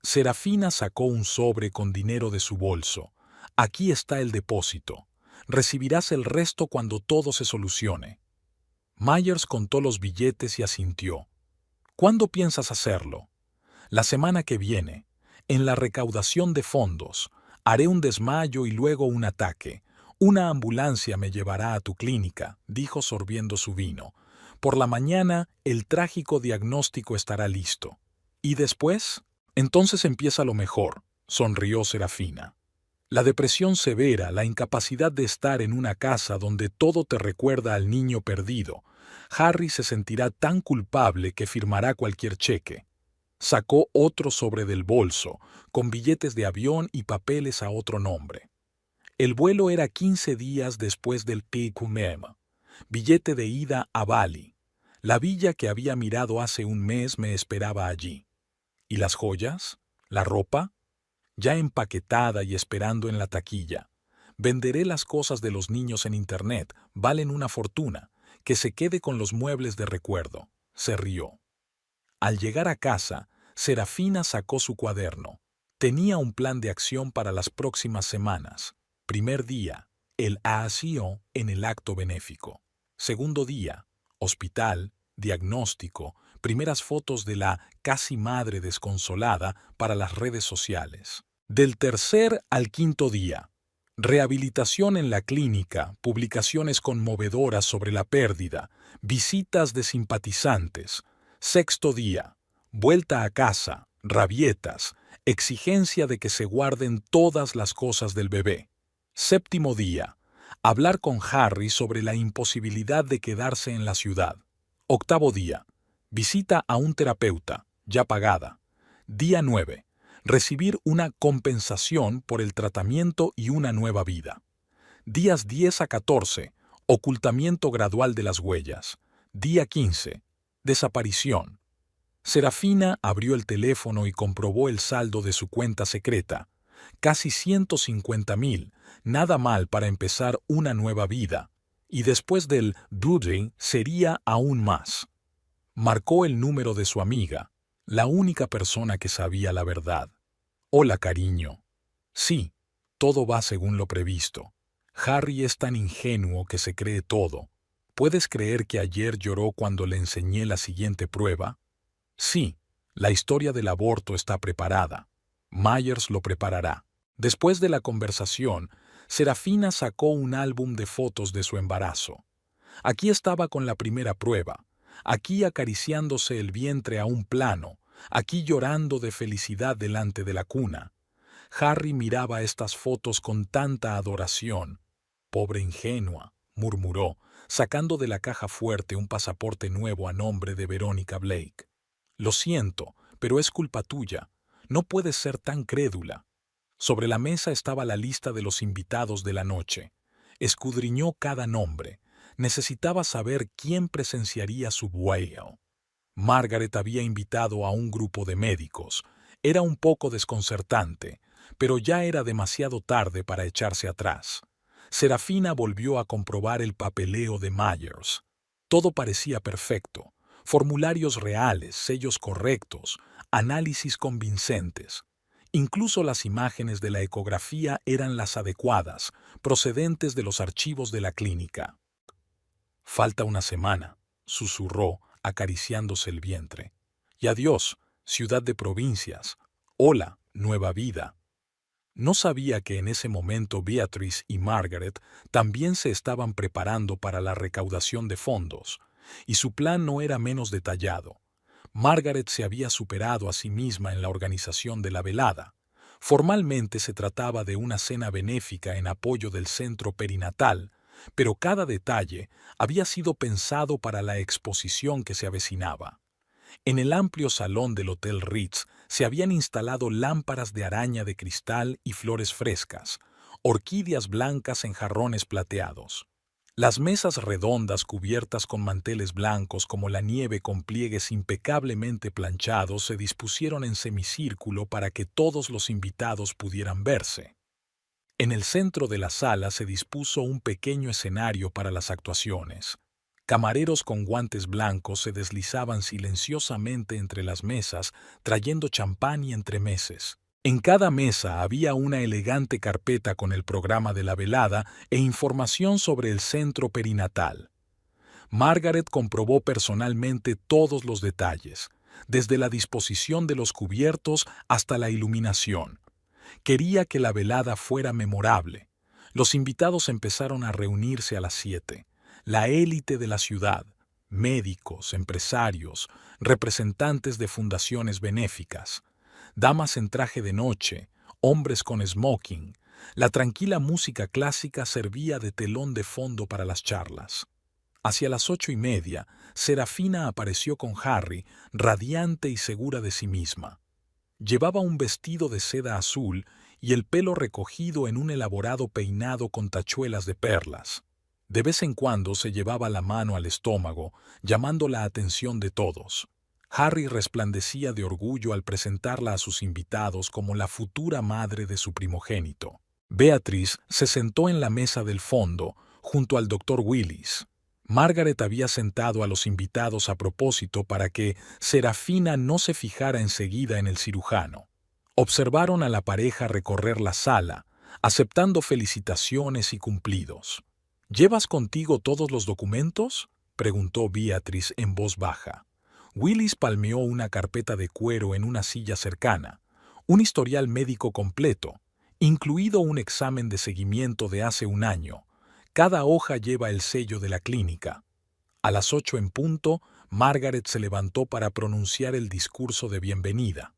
Serafina sacó un sobre con dinero de su bolso. «Aquí está el depósito. Recibirás el resto cuando todo se solucione». Myers contó los billetes y asintió. «¿Cuándo piensas hacerlo?» «La semana que viene. En la recaudación de fondos, haré un desmayo y luego un ataque. Una ambulancia me llevará a tu clínica, dijo sorbiendo su vino. Por la mañana, el trágico diagnóstico estará listo. ¿Y después? Entonces empieza lo mejor, sonrió Serafina. La depresión severa, la incapacidad de estar en una casa donde todo te recuerda al niño perdido. Harry se sentirá tan culpable que firmará cualquier cheque. Sacó otro sobre del bolso, con billetes de avión y papeles a otro nombre. El vuelo era 15 días después del PQMEM. Billete de ida a Bali. La villa que había mirado hace un mes me esperaba allí. ¿Y las joyas? ¿La ropa? Ya empaquetada y esperando en la taquilla. Venderé las cosas de los niños en internet, valen una fortuna. Que se quede con los muebles de recuerdo. Se rió. Al llegar a casa, Serafina sacó su cuaderno. Tenía un plan de acción para las próximas semanas. Primer día, el ASIO en el acto benéfico. Segundo día, hospital, diagnóstico, primeras fotos de la casi madre desconsolada para las redes sociales. Del tercer al quinto día, rehabilitación en la clínica, publicaciones conmovedoras sobre la pérdida, visitas de simpatizantes. Sexto día, vuelta a casa, rabietas, exigencia de que se guarden todas las cosas del bebé. Séptimo día, hablar con Harry sobre la imposibilidad de quedarse en la ciudad. Octavo día, visita a un terapeuta, ya pagada. Día 9, recibir una compensación por el tratamiento y una nueva vida. Días 10 a 14, ocultamiento gradual de las huellas. Día 15, desaparición. Serafina abrió el teléfono y comprobó el saldo de su cuenta secreta. Casi 150.000, nada mal para empezar una nueva vida. Y después del brooding sería aún más. Marcó el número de su amiga, la única persona que sabía la verdad. Hola, cariño. Sí, todo va según lo previsto. Harry es tan ingenuo que se cree todo. ¿Puedes creer que ayer lloró cuando le enseñé la siguiente prueba? Sí, la historia del aborto está preparada. Myers lo preparará. Después de la conversación, Serafina sacó un álbum de fotos de su embarazo. Aquí estaba con la primera prueba, aquí acariciándose el vientre a un plano, aquí llorando de felicidad delante de la cuna. Harry miraba estas fotos con tanta adoración. Pobre ingenua, murmuró, sacando de la caja fuerte un pasaporte nuevo a nombre de Verónica Blake. Lo siento, pero es culpa tuya. No puedes ser tan crédula. Sobre la mesa estaba la lista de los invitados de la noche. Escudriñó cada nombre. Necesitaba saber quién presenciaría su boda. Margaret había invitado a un grupo de médicos. Era un poco desconcertante, pero ya era demasiado tarde para echarse atrás. Serafina volvió a comprobar el papeleo de Myers. Todo parecía perfecto. Formularios reales, sellos correctos, análisis convincentes. Incluso las imágenes de la ecografía eran las adecuadas, procedentes de los archivos de la clínica. Falta una semana, susurró, acariciándose el vientre. Y adiós, ciudad de provincias. Hola, nueva vida. No sabía que en ese momento Beatrice y Margaret también se estaban preparando para la recaudación de fondos, y su plan no era menos detallado. Margaret se había superado a sí misma en la organización de la velada. Formalmente se trataba de una cena benéfica en apoyo del centro perinatal, pero cada detalle había sido pensado para la exposición que se avecinaba. En el amplio salón del Hotel Ritz se habían instalado lámparas de araña de cristal y flores frescas, orquídeas blancas en jarrones plateados. Las mesas redondas cubiertas con manteles blancos como la nieve con pliegues impecablemente planchados se dispusieron en semicírculo para que todos los invitados pudieran verse. En el centro de la sala se dispuso un pequeño escenario para las actuaciones. Camareros con guantes blancos se deslizaban silenciosamente entre las mesas, trayendo champán y entremeses. En cada mesa había una elegante carpeta con el programa de la velada e información sobre el centro perinatal. Margaret comprobó personalmente todos los detalles. desde la disposición de los cubiertos hasta la iluminación. Quería que la velada fuera memorable. Los invitados empezaron a reunirse a las 7. La élite de la ciudad, médicos, empresarios, representantes de fundaciones benéficas, damas en traje de noche, hombres con smoking. La tranquila música clásica servía de telón de fondo para las charlas. Hacia las 8:30, Serafina apareció con Harry, radiante y segura de sí misma. Llevaba un vestido de seda azul y el pelo recogido en un elaborado peinado con tachuelas de perlas. De vez en cuando se llevaba la mano al estómago, llamando la atención de todos. Harry resplandecía de orgullo al presentarla a sus invitados como la futura madre de su primogénito. Beatrice se sentó en la mesa del fondo, junto al doctor Willis. Margaret había sentado a los invitados a propósito para que Serafina no se fijara enseguida en el cirujano. Observaron a la pareja recorrer la sala, aceptando felicitaciones y cumplidos. ¿Llevas contigo todos los documentos?, preguntó Beatrice en voz baja. Willis palmeó una carpeta de cuero en una silla cercana, un historial médico completo, incluido un examen de seguimiento de hace un año. Cada hoja lleva el sello de la clínica. A las 8 en punto, Margaret se levantó para pronunciar el discurso de bienvenida.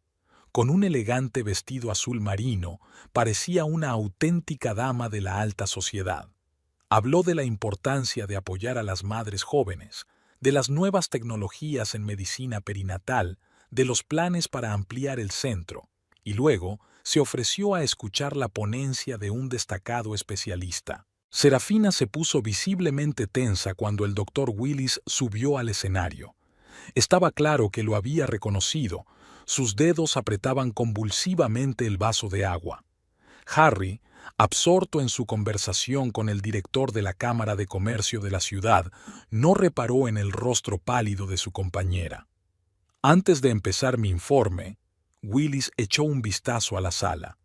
Con un elegante vestido azul marino, parecía una auténtica dama de la alta sociedad. Habló de la importancia de apoyar a las madres jóvenes, de las nuevas tecnologías en medicina perinatal, de los planes para ampliar el centro, y luego se ofreció a escuchar la ponencia de un destacado especialista. Serafina se puso visiblemente tensa cuando el doctor Willis subió al escenario. Estaba claro que lo había reconocido. Sus dedos apretaban convulsivamente el vaso de agua. Harry, absorto en su conversación con el director de la Cámara de Comercio de la ciudad, no reparó en el rostro pálido de su compañera. Antes de empezar mi informe, Willis echó un vistazo a la sala.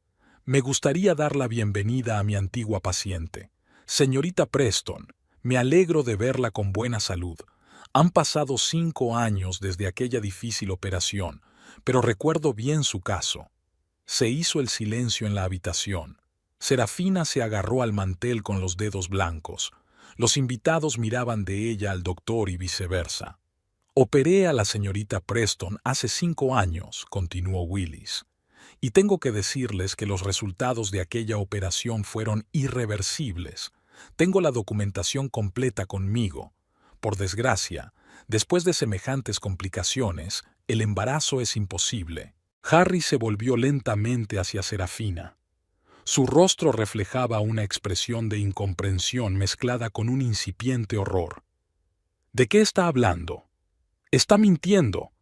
Me gustaría dar la bienvenida a mi antigua paciente. Señorita Preston, me alegro de verla con buena salud. Han pasado 5 años desde aquella difícil operación, pero recuerdo bien su caso. Se hizo el silencio en la habitación. Serafina se agarró al mantel con los dedos blancos. Los invitados miraban de ella al doctor y viceversa. Operé a la señorita Preston hace 5 años, continuó Willis. Y tengo que decirles que los resultados de aquella operación fueron irreversibles. Tengo la documentación completa conmigo. Por desgracia, después de semejantes complicaciones, el embarazo es imposible. Harry se volvió lentamente hacia Serafina. Su rostro reflejaba una expresión de incomprensión mezclada con un incipiente horror. ¿De qué está hablando? ¡Está mintiendo!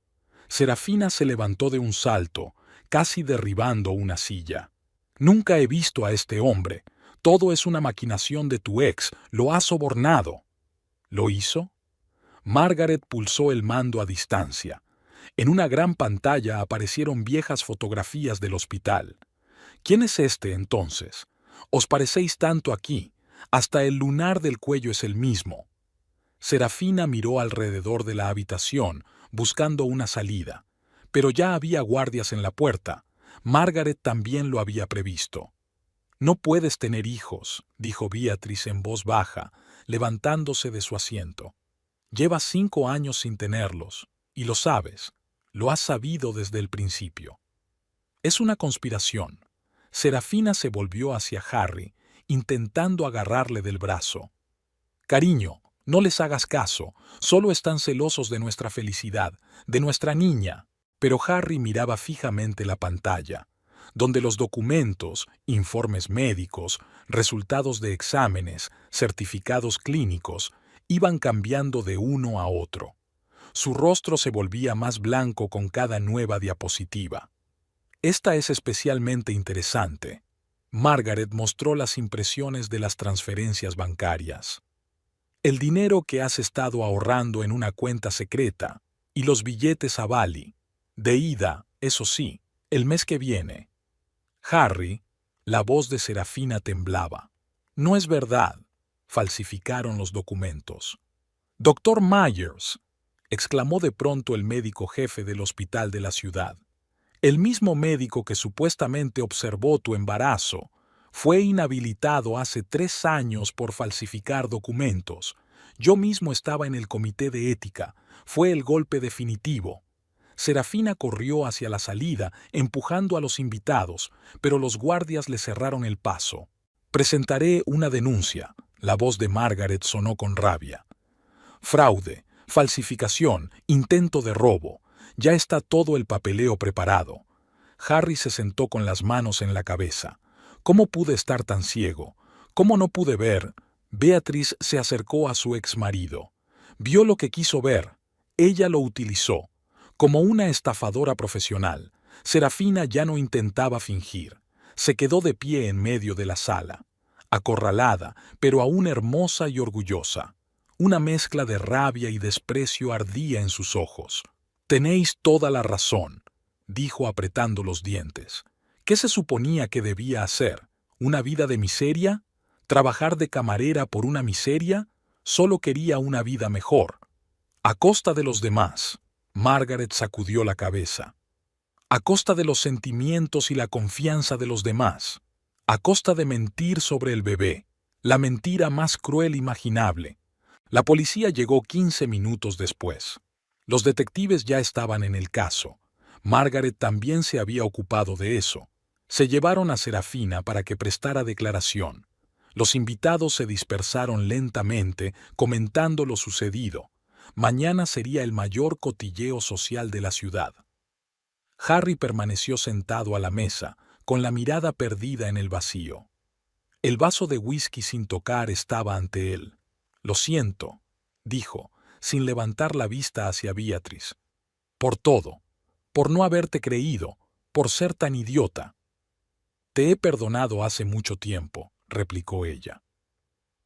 Serafina se levantó de un salto, casi derribando una silla. Nunca he visto a este hombre. Todo es una maquinación de tu ex. Lo ha sobornado. ¿Lo hizo? Margaret pulsó el mando a distancia. En una gran pantalla aparecieron viejas fotografías del hospital. ¿Quién es este, entonces? Os parecéis tanto aquí. Hasta el lunar del cuello es el mismo. Serafina miró alrededor de la habitación, buscando una salida. Pero ya había guardias en la puerta. Margaret también lo había previsto. No puedes tener hijos, dijo Beatrice en voz baja, levantándose de su asiento. Llevas 5 años sin tenerlos, y lo sabes. Lo has sabido desde el principio. Es una conspiración. Serafina se volvió hacia Harry, intentando agarrarle del brazo. Cariño, no les hagas caso, solo están celosos de nuestra felicidad, de nuestra niña. Pero Harry miraba fijamente la pantalla, donde los documentos, informes médicos, resultados de exámenes, certificados clínicos, iban cambiando de uno a otro. Su rostro se volvía más blanco con cada nueva diapositiva. Esta es especialmente interesante. Margaret mostró las impresiones de las transferencias bancarias. El dinero que has estado ahorrando en una cuenta secreta y los billetes a Bali. De ida, eso sí, el mes que viene. Harry, la voz de Serafina temblaba. No es verdad. Falsificaron los documentos. Doctor Myers, exclamó de pronto el médico jefe del hospital de la ciudad. El mismo médico que supuestamente observó tu embarazo fue inhabilitado hace 3 años por falsificar documentos. Yo mismo estaba en el comité de ética. Fue el golpe definitivo. Serafina corrió hacia la salida, empujando a los invitados, pero los guardias le cerraron el paso. Presentaré una denuncia. La voz de Margaret sonó con rabia. Fraude, falsificación, intento de robo. Ya está todo el papeleo preparado. Harry se sentó con las manos en la cabeza. ¿Cómo pude estar tan ciego? ¿Cómo no pude ver? Beatriz se acercó a su exmarido. Vio lo que quiso ver. Ella lo utilizó. Como una estafadora profesional, Serafina ya no intentaba fingir. Se quedó de pie en medio de la sala, acorralada, pero aún hermosa y orgullosa. Una mezcla de rabia y desprecio ardía en sus ojos. «Tenéis toda la razón», dijo apretando los dientes. ¿Qué se suponía que debía hacer? ¿Una vida de miseria? ¿Trabajar de camarera por una miseria? Solo quería una vida mejor. A costa de los demás. Margaret sacudió la cabeza. A costa de los sentimientos y la confianza de los demás. A costa de mentir sobre el bebé. La mentira más cruel imaginable. La policía llegó 15 minutos después. Los detectives ya estaban en el caso. Margaret también se había ocupado de eso. Se llevaron a Serafina para que prestara declaración. Los invitados se dispersaron lentamente, comentando lo sucedido. Mañana sería el mayor cotilleo social de la ciudad. Harry permaneció sentado a la mesa, con la mirada perdida en el vacío. El vaso de whisky sin tocar estaba ante él. «Lo siento», dijo, sin levantar la vista hacia Beatriz. «Por todo. Por no haberte creído. Por ser tan idiota». «Te he perdonado hace mucho tiempo», replicó ella.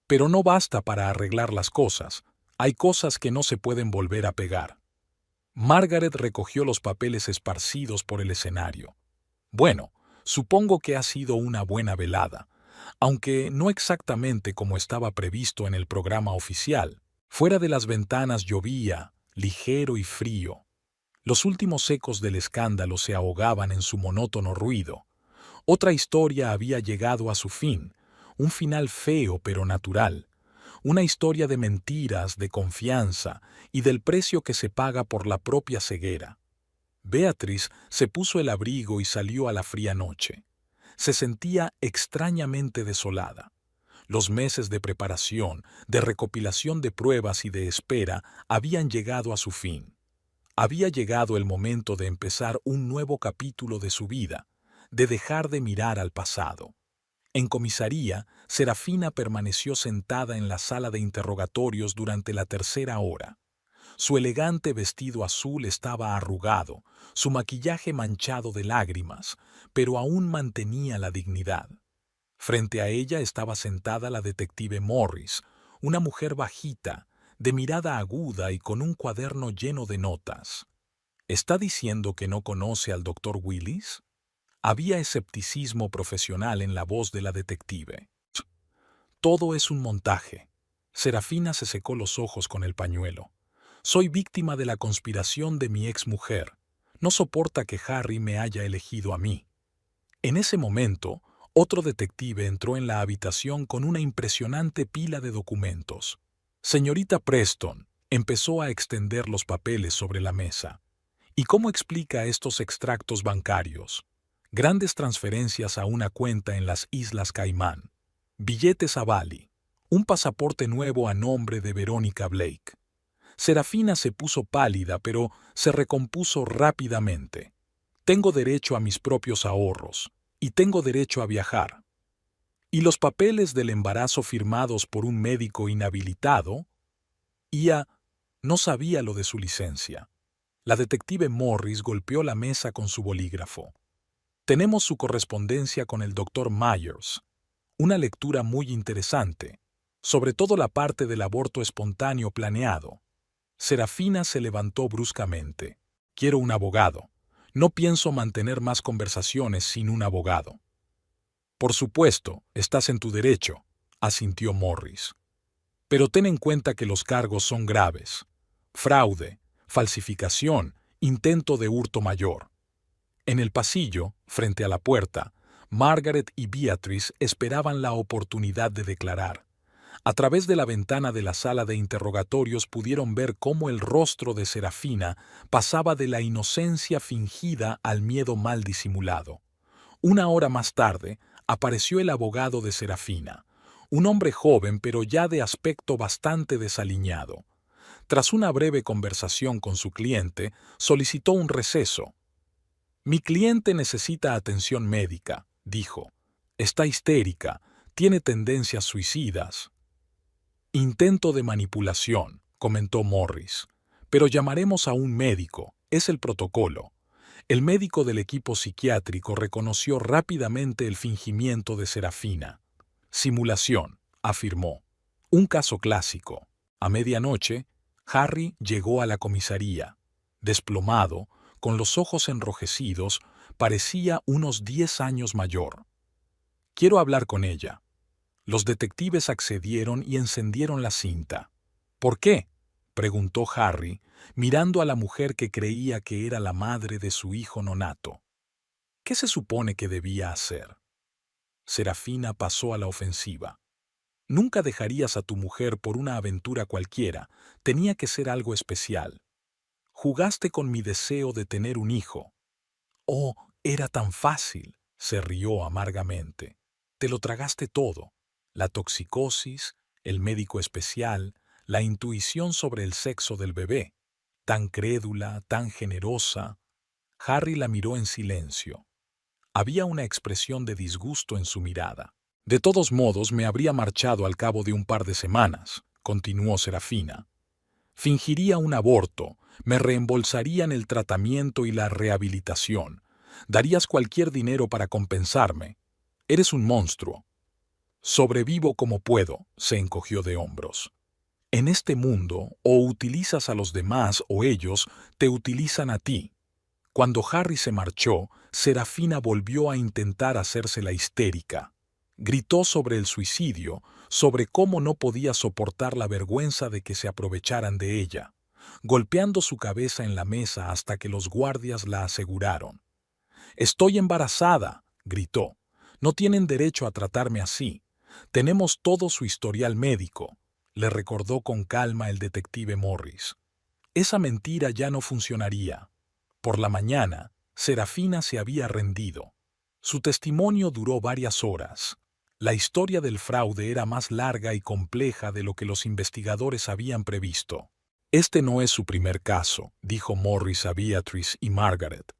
«Pero no basta para arreglar las cosas. Hay cosas que no se pueden volver a pegar». Margaret recogió los papeles esparcidos por el escenario. «Bueno, supongo que ha sido una buena velada, aunque no exactamente como estaba previsto en el programa oficial. Fuera de las ventanas llovía, ligero y frío. Los últimos ecos del escándalo se ahogaban en su monótono ruido. Otra historia había llegado a su fin, un final feo pero natural. Una historia de mentiras, de confianza y del precio que se paga por la propia ceguera. Beatriz se puso el abrigo y salió a la fría noche. Se sentía extrañamente desolada. Los meses de preparación, de recopilación de pruebas y de espera habían llegado a su fin. Había llegado el momento de empezar un nuevo capítulo de su vida, de dejar de mirar al pasado. En comisaría, Serafina permaneció sentada en la sala de interrogatorios durante la 3ª hora. Su elegante vestido azul estaba arrugado, su maquillaje manchado de lágrimas, pero aún mantenía la dignidad. Frente a ella estaba sentada la detective Morris, una mujer bajita, de mirada aguda y con un cuaderno lleno de notas. ¿Está diciendo que no conoce al doctor Willis? Había escepticismo profesional en la voz de la detective. Todo es un montaje. Serafina se secó los ojos con el pañuelo. Soy víctima de la conspiración de mi exmujer. No soporta que Harry me haya elegido a mí. En ese momento, otro detective entró en la habitación con una impresionante pila de documentos. Señorita Preston, empezó a extender los papeles sobre la mesa. ¿Y cómo explica estos extractos bancarios? Grandes transferencias a una cuenta en las Islas Caimán. Billetes a Bali. Un pasaporte nuevo a nombre de Verónica Blake. Serafina se puso pálida, pero se recompuso rápidamente. Tengo derecho a mis propios ahorros, y tengo derecho a viajar. ¿Y los papeles del embarazo firmados por un médico inhabilitado? Ia no sabía lo de su licencia. La detective Morris golpeó la mesa con su bolígrafo. Tenemos su correspondencia con el doctor Myers. Una lectura muy interesante, sobre todo la parte del aborto espontáneo planeado. Serafina se levantó bruscamente. Quiero un abogado. No pienso mantener más conversaciones sin un abogado. Por supuesto, estás en tu derecho, asintió Morris. Pero ten en cuenta que los cargos son graves. Fraude, falsificación, intento de hurto mayor. En el pasillo, frente a la puerta, Margaret y Beatrice esperaban la oportunidad de declarar. A través de la ventana de la sala de interrogatorios pudieron ver cómo el rostro de Serafina pasaba de la inocencia fingida al miedo mal disimulado. Una hora más tarde, apareció el abogado de Serafina, un hombre joven pero ya de aspecto bastante desaliñado. Tras una breve conversación con su cliente, solicitó un receso. «Mi cliente necesita atención médica», dijo. «Está histérica, tiene tendencias suicidas». «Intento de manipulación», comentó Morris. «Pero llamaremos a un médico, es el protocolo». El médico del equipo psiquiátrico reconoció rápidamente el fingimiento de Serafina. «Simulación», afirmó. «Un caso clásico». A medianoche, Harry llegó a la comisaría. Desplomado, con los ojos enrojecidos, parecía unos 10 años mayor. «Quiero hablar con ella». Los detectives accedieron y encendieron la cinta. «¿Por qué?», preguntó Harry, mirando a la mujer que creía que era la madre de su hijo nonato. «¿Qué se supone que debía hacer?». Serafina pasó a la ofensiva. «Nunca dejarías a tu mujer por una aventura cualquiera, tenía que ser algo especial. Jugaste con mi deseo de tener un hijo». «Oh, era tan fácil», se rió amargamente. «Te lo tragaste todo. La toxicosis, el médico especial, la intuición sobre el sexo del bebé. Tan crédula, tan generosa». Harry la miró en silencio. Había una expresión de disgusto en su mirada. «De todos modos, me habría marchado al cabo de un par de semanas», continuó Serafina. «Fingiría un aborto, me reembolsarían el tratamiento y la rehabilitación. Darías cualquier dinero para compensarme. Eres un monstruo». «Sobrevivo como puedo», se encogió de hombros. «En este mundo, o utilizas a los demás o ellos te utilizan a ti». Cuando Harry se marchó, Serafina volvió a intentar hacerse la histérica. Gritó sobre el suicidio, sobre cómo no podía soportar la vergüenza de que se aprovecharan de ella, golpeando su cabeza en la mesa hasta que los guardias la aseguraron. «Estoy embarazada», gritó. «No tienen derecho a tratarme así. Tenemos todo su historial médico», le recordó con calma el detective Morris. Esa mentira ya no funcionaría. Por la mañana, Serafina se había rendido. Su testimonio duró varias horas. La historia del fraude era más larga y compleja de lo que los investigadores habían previsto. «Este no es su primer caso», dijo Morris a Beatrice y Margaret.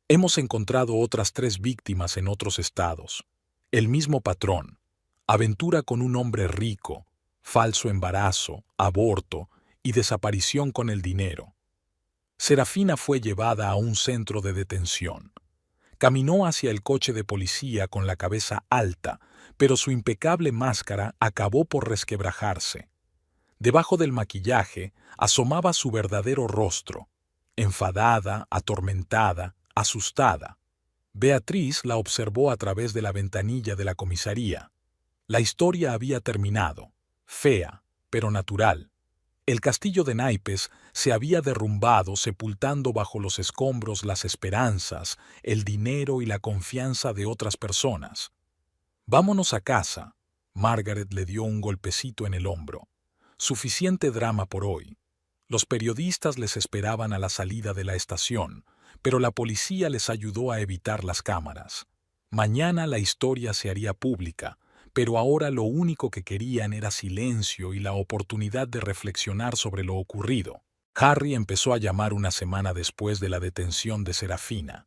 «Hemos encontrado otras 3 víctimas en otros estados. El mismo patrón. Aventura con un hombre rico, falso embarazo, aborto y desaparición con el dinero». Serafina fue llevada a un centro de detención. Caminó hacia el coche de policía con la cabeza alta, pero su impecable máscara acabó por resquebrajarse. Debajo del maquillaje asomaba su verdadero rostro, enfadada, atormentada, asustada. Beatriz la observó a través de la ventanilla de la comisaría. La historia había terminado, fea, pero natural. El castillo de naipes se había derrumbado sepultando bajo los escombros las esperanzas, el dinero y la confianza de otras personas. «Vámonos a casa», Margaret le dio un golpecito en el hombro. «Suficiente drama por hoy». Los periodistas les esperaban a la salida de la estación, pero la policía les ayudó a evitar las cámaras. Mañana la historia se haría pública, pero ahora lo único que querían era silencio y la oportunidad de reflexionar sobre lo ocurrido. Harry empezó a llamar una semana después de la detención de Serafina.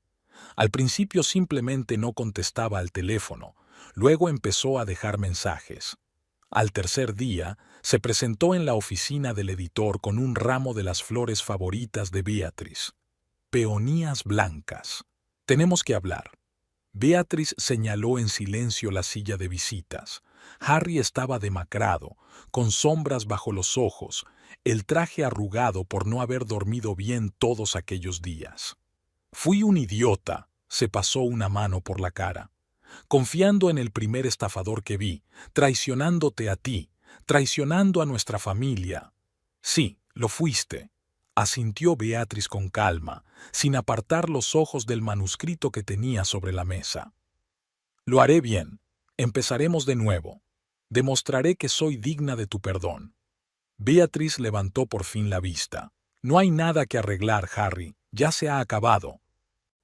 Al principio simplemente no contestaba al teléfono, luego empezó a dejar mensajes. Al tercer día, se presentó en la oficina del editor con un ramo de las flores favoritas de Beatrice. «Peonías blancas. Tenemos que hablar». Beatrice señaló en silencio la silla de visitas. Harry estaba demacrado, con sombras bajo los ojos, el traje arrugado por no haber dormido bien todos aquellos días. «Fui un idiota», se pasó una mano por la cara. «Confiando en el primer estafador que vi, traicionándote a ti, traicionando a nuestra familia». «Sí, lo fuiste». asintió Beatriz con calma, sin apartar los ojos del manuscrito que tenía sobre la mesa. Lo haré bien. Empezaremos de nuevo. Demostraré que soy digna de tu perdón. Beatriz levantó por fin la vista. No hay nada que arreglar, Harry. Ya se ha acabado.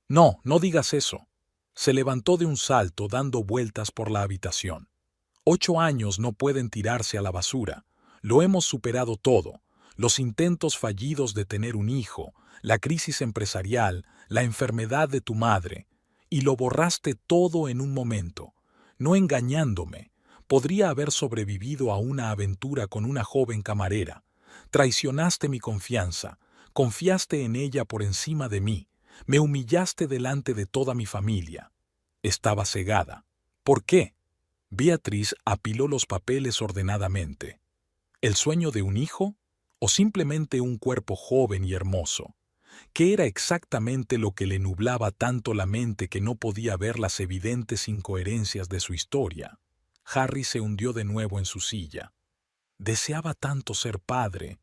No, no digas eso. Se levantó de un salto dando vueltas por la habitación. 8 años no pueden tirarse a la basura. Lo hemos superado todo. Los intentos fallidos de tener un hijo, la crisis empresarial, la enfermedad de tu madre. Y lo borraste todo en un momento. No engañándome. Podría haber sobrevivido a una aventura con una joven camarera. Traicionaste mi confianza. Confiaste en ella por encima de mí. Me humillaste delante de toda mi familia. Estaba cegada. ¿Por qué? Beatriz apiló los papeles ordenadamente. ¿El sueño de un hijo? ¿O simplemente un cuerpo joven y hermoso? ¿Qué era exactamente lo que le nublaba tanto la mente que no podía ver las evidentes incoherencias de su historia? Harry se hundió de nuevo en su silla. Deseaba tanto ser padre.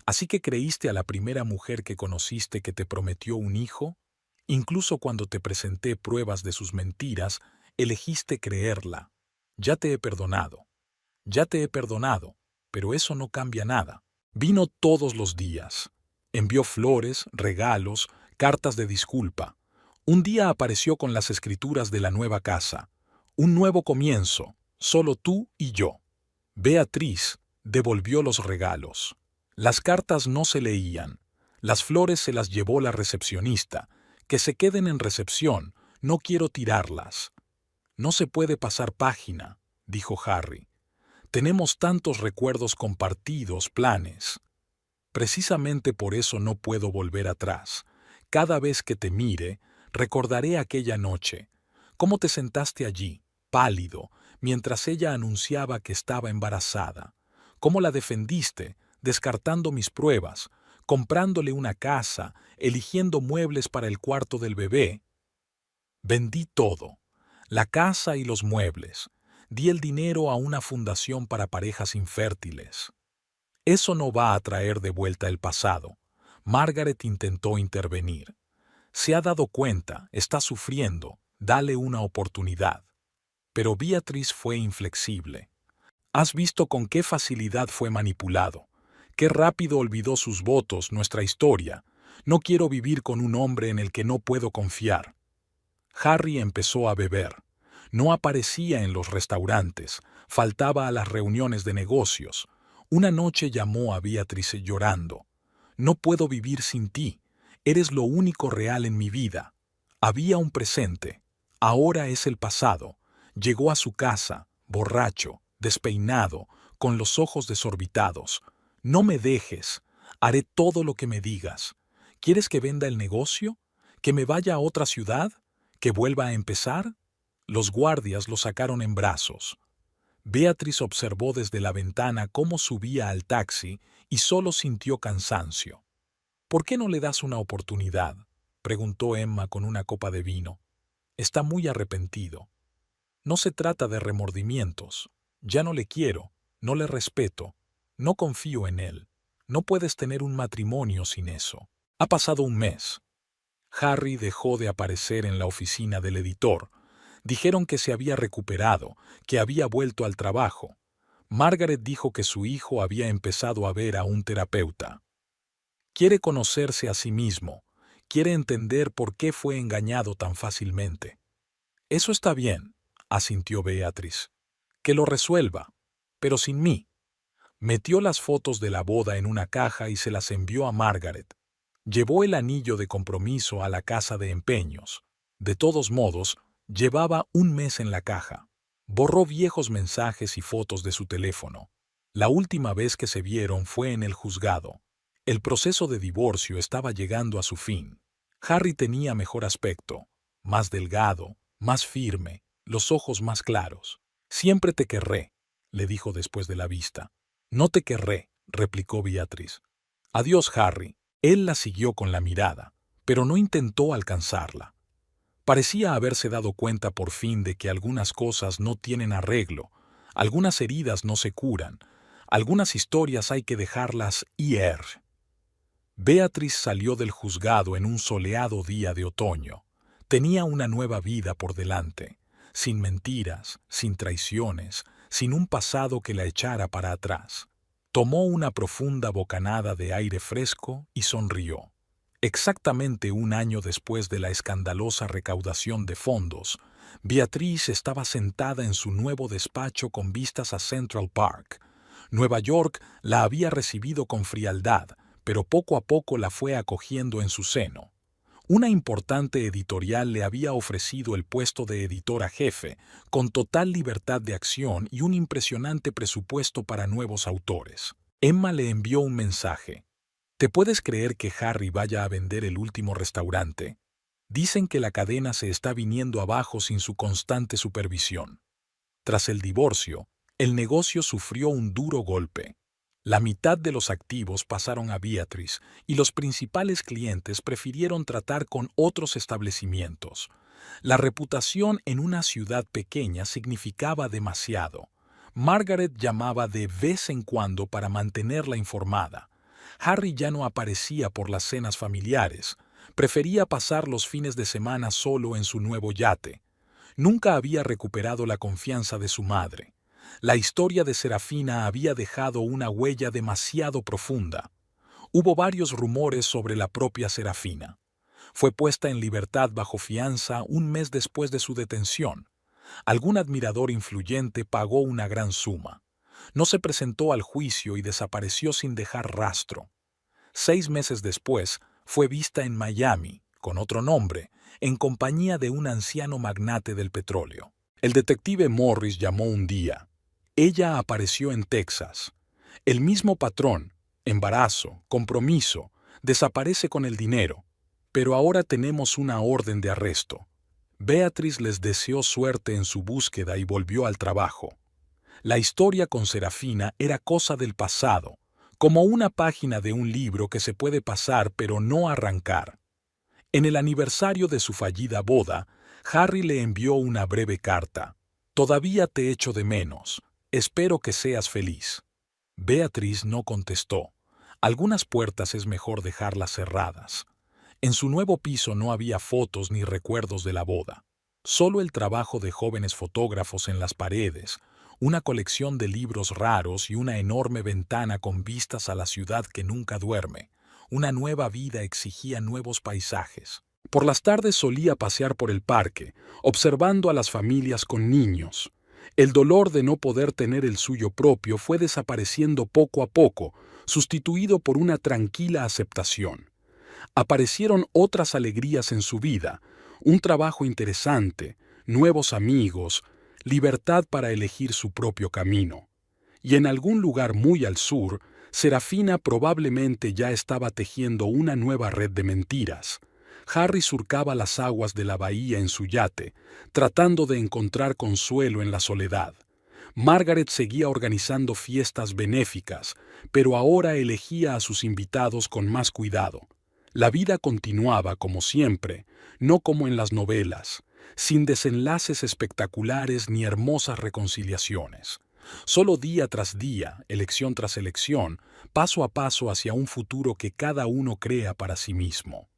¿Así que creíste a la primera mujer que conociste que te prometió un hijo? Incluso cuando te presenté pruebas de sus mentiras, elegiste creerla. Ya te he perdonado. Ya te he perdonado, pero eso no cambia nada. Vino todos los días. Envió flores, regalos, cartas de disculpa. Un día apareció con las escrituras de la nueva casa. Un nuevo comienzo, solo tú y yo. Beatriz devolvió los regalos. Las cartas no se leían. Las flores se las llevó la recepcionista. Que se queden en recepción, no quiero tirarlas. No se puede pasar página, dijo Harry. Tenemos tantos recuerdos compartidos, planes. Precisamente por eso no puedo volver atrás. Cada vez que te mire, recordaré aquella noche. Cómo te sentaste allí, pálido, mientras ella anunciaba que estaba embarazada. Cómo la defendiste, descartando mis pruebas, comprándole una casa, eligiendo muebles para el cuarto del bebé. Vendí todo, la casa y los muebles. Di el dinero a una fundación para parejas infértiles. Eso no va a traer de vuelta el pasado. Margaret intentó intervenir. Se ha dado cuenta, está sufriendo, dale una oportunidad. Pero Beatriz fue inflexible. Has visto con qué facilidad fue manipulado. Qué rápido olvidó sus votos, nuestra historia. No quiero vivir con un hombre en el que no puedo confiar. Harry empezó a beber. No aparecía en los restaurantes, faltaba a las reuniones de negocios. Una noche llamó a Beatriz llorando. No puedo vivir sin ti. Eres lo único real en mi vida. Había un presente. Ahora es el pasado. Llegó a su casa, borracho, despeinado, con los ojos desorbitados. No me dejes. Haré todo lo que me digas. ¿Quieres que venda el negocio? ¿Que me vaya a otra ciudad? ¿Que vuelva a empezar? Los guardias lo sacaron en brazos. Beatriz observó desde la ventana cómo subía al taxi y solo sintió cansancio. ¿Por qué no le das una oportunidad?, preguntó Emma con una copa de vino. Está muy arrepentido. No se trata de remordimientos. Ya no le quiero, no le respeto, no confío en él. No puedes tener un matrimonio sin eso. Ha pasado un mes. Harry dejó de aparecer en la oficina del editor. Dijeron que se había recuperado, que había vuelto al trabajo. Margaret dijo que su hijo había empezado a ver a un terapeuta. Quiere conocerse a sí mismo, quiere entender por qué fue engañado tan fácilmente. Eso está bien, asintió Beatriz. Que lo resuelva, pero sin mí. Metió las fotos de la boda en una caja y se las envió a Margaret. Llevó el anillo de compromiso a la casa de empeños. De todos modos, llevaba un mes en la caja. Borró viejos mensajes y fotos de su teléfono. La última vez que se vieron fue en el juzgado. El proceso de divorcio estaba llegando a su fin. Harry tenía mejor aspecto, más delgado, más firme, los ojos más claros. Siempre te querré, le dijo después de la vista. No te querré, replicó Beatriz. Adiós, Harry. Él la siguió con la mirada, pero no intentó alcanzarla. Parecía haberse dado cuenta por fin de que algunas cosas no tienen arreglo, algunas heridas no se curan, algunas historias hay que dejarlas ir. Beatriz salió del juzgado en un soleado día de otoño. Tenía una nueva vida por delante, sin mentiras, sin traiciones, sin un pasado que la echara para atrás. Tomó una profunda bocanada de aire fresco y sonrió. Exactamente un año después de la escandalosa recaudación de fondos, Beatriz estaba sentada en su nuevo despacho con vistas a Central Park. Nueva York la había recibido con frialdad, pero poco a poco la fue acogiendo en su seno. Una importante editorial le había ofrecido el puesto de editora jefe, con total libertad de acción y un impresionante presupuesto para nuevos autores. Emma le envió un mensaje. ¿Te puedes creer que Harry vaya a vender el último restaurante? Dicen que la cadena se está viniendo abajo sin su constante supervisión. Tras el divorcio, el negocio sufrió un duro golpe. La mitad de los activos pasaron a Beatriz y los principales clientes prefirieron tratar con otros establecimientos. La reputación en una ciudad pequeña significaba demasiado. Margaret llamaba de vez en cuando para mantenerla informada. Harry ya no aparecía por las cenas familiares. Prefería pasar los fines de semana solo en su nuevo yate. Nunca había recuperado la confianza de su madre. La historia de Serafina había dejado una huella demasiado profunda. Hubo varios rumores sobre la propia Serafina. Fue puesta en libertad bajo fianza un mes después de su detención. Algún admirador influyente pagó una gran suma. No se presentó al juicio y desapareció sin dejar rastro. 6 meses después, fue vista en Miami, con otro nombre, en compañía de un anciano magnate del petróleo. El detective Morris llamó un día. Ella apareció en Texas. El mismo patrón, embarazo, compromiso, desaparece con el dinero. Pero ahora tenemos una orden de arresto. Beatriz les deseó suerte en su búsqueda y volvió al trabajo. La historia con Serafina era cosa del pasado, como una página de un libro que se puede pasar pero no arrancar. En el aniversario de su fallida boda, Harry le envió una breve carta. «Todavía te echo de menos. Espero que seas feliz». Beatriz no contestó. Algunas puertas es mejor dejarlas cerradas. En su nuevo piso no había fotos ni recuerdos de la boda. Solo el trabajo de jóvenes fotógrafos en las paredes, una colección de libros raros y una enorme ventana con vistas a la ciudad que nunca duerme. Una nueva vida exigía nuevos paisajes. Por las tardes solía pasear por el parque, observando a las familias con niños. El dolor de no poder tener el suyo propio fue desapareciendo poco a poco, sustituido por una tranquila aceptación. Aparecieron otras alegrías en su vida, un trabajo interesante, nuevos amigos, libertad para elegir su propio camino. Y en algún lugar muy al sur, Serafina probablemente ya estaba tejiendo una nueva red de mentiras. Harry surcaba las aguas de la bahía en su yate, tratando de encontrar consuelo en la soledad. Margaret seguía organizando fiestas benéficas, pero ahora elegía a sus invitados con más cuidado. La vida continuaba como siempre, no como en las novelas, sin desenlaces espectaculares ni hermosas reconciliaciones. Solo día tras día, elección tras elección, paso a paso hacia un futuro que cada uno crea para sí mismo.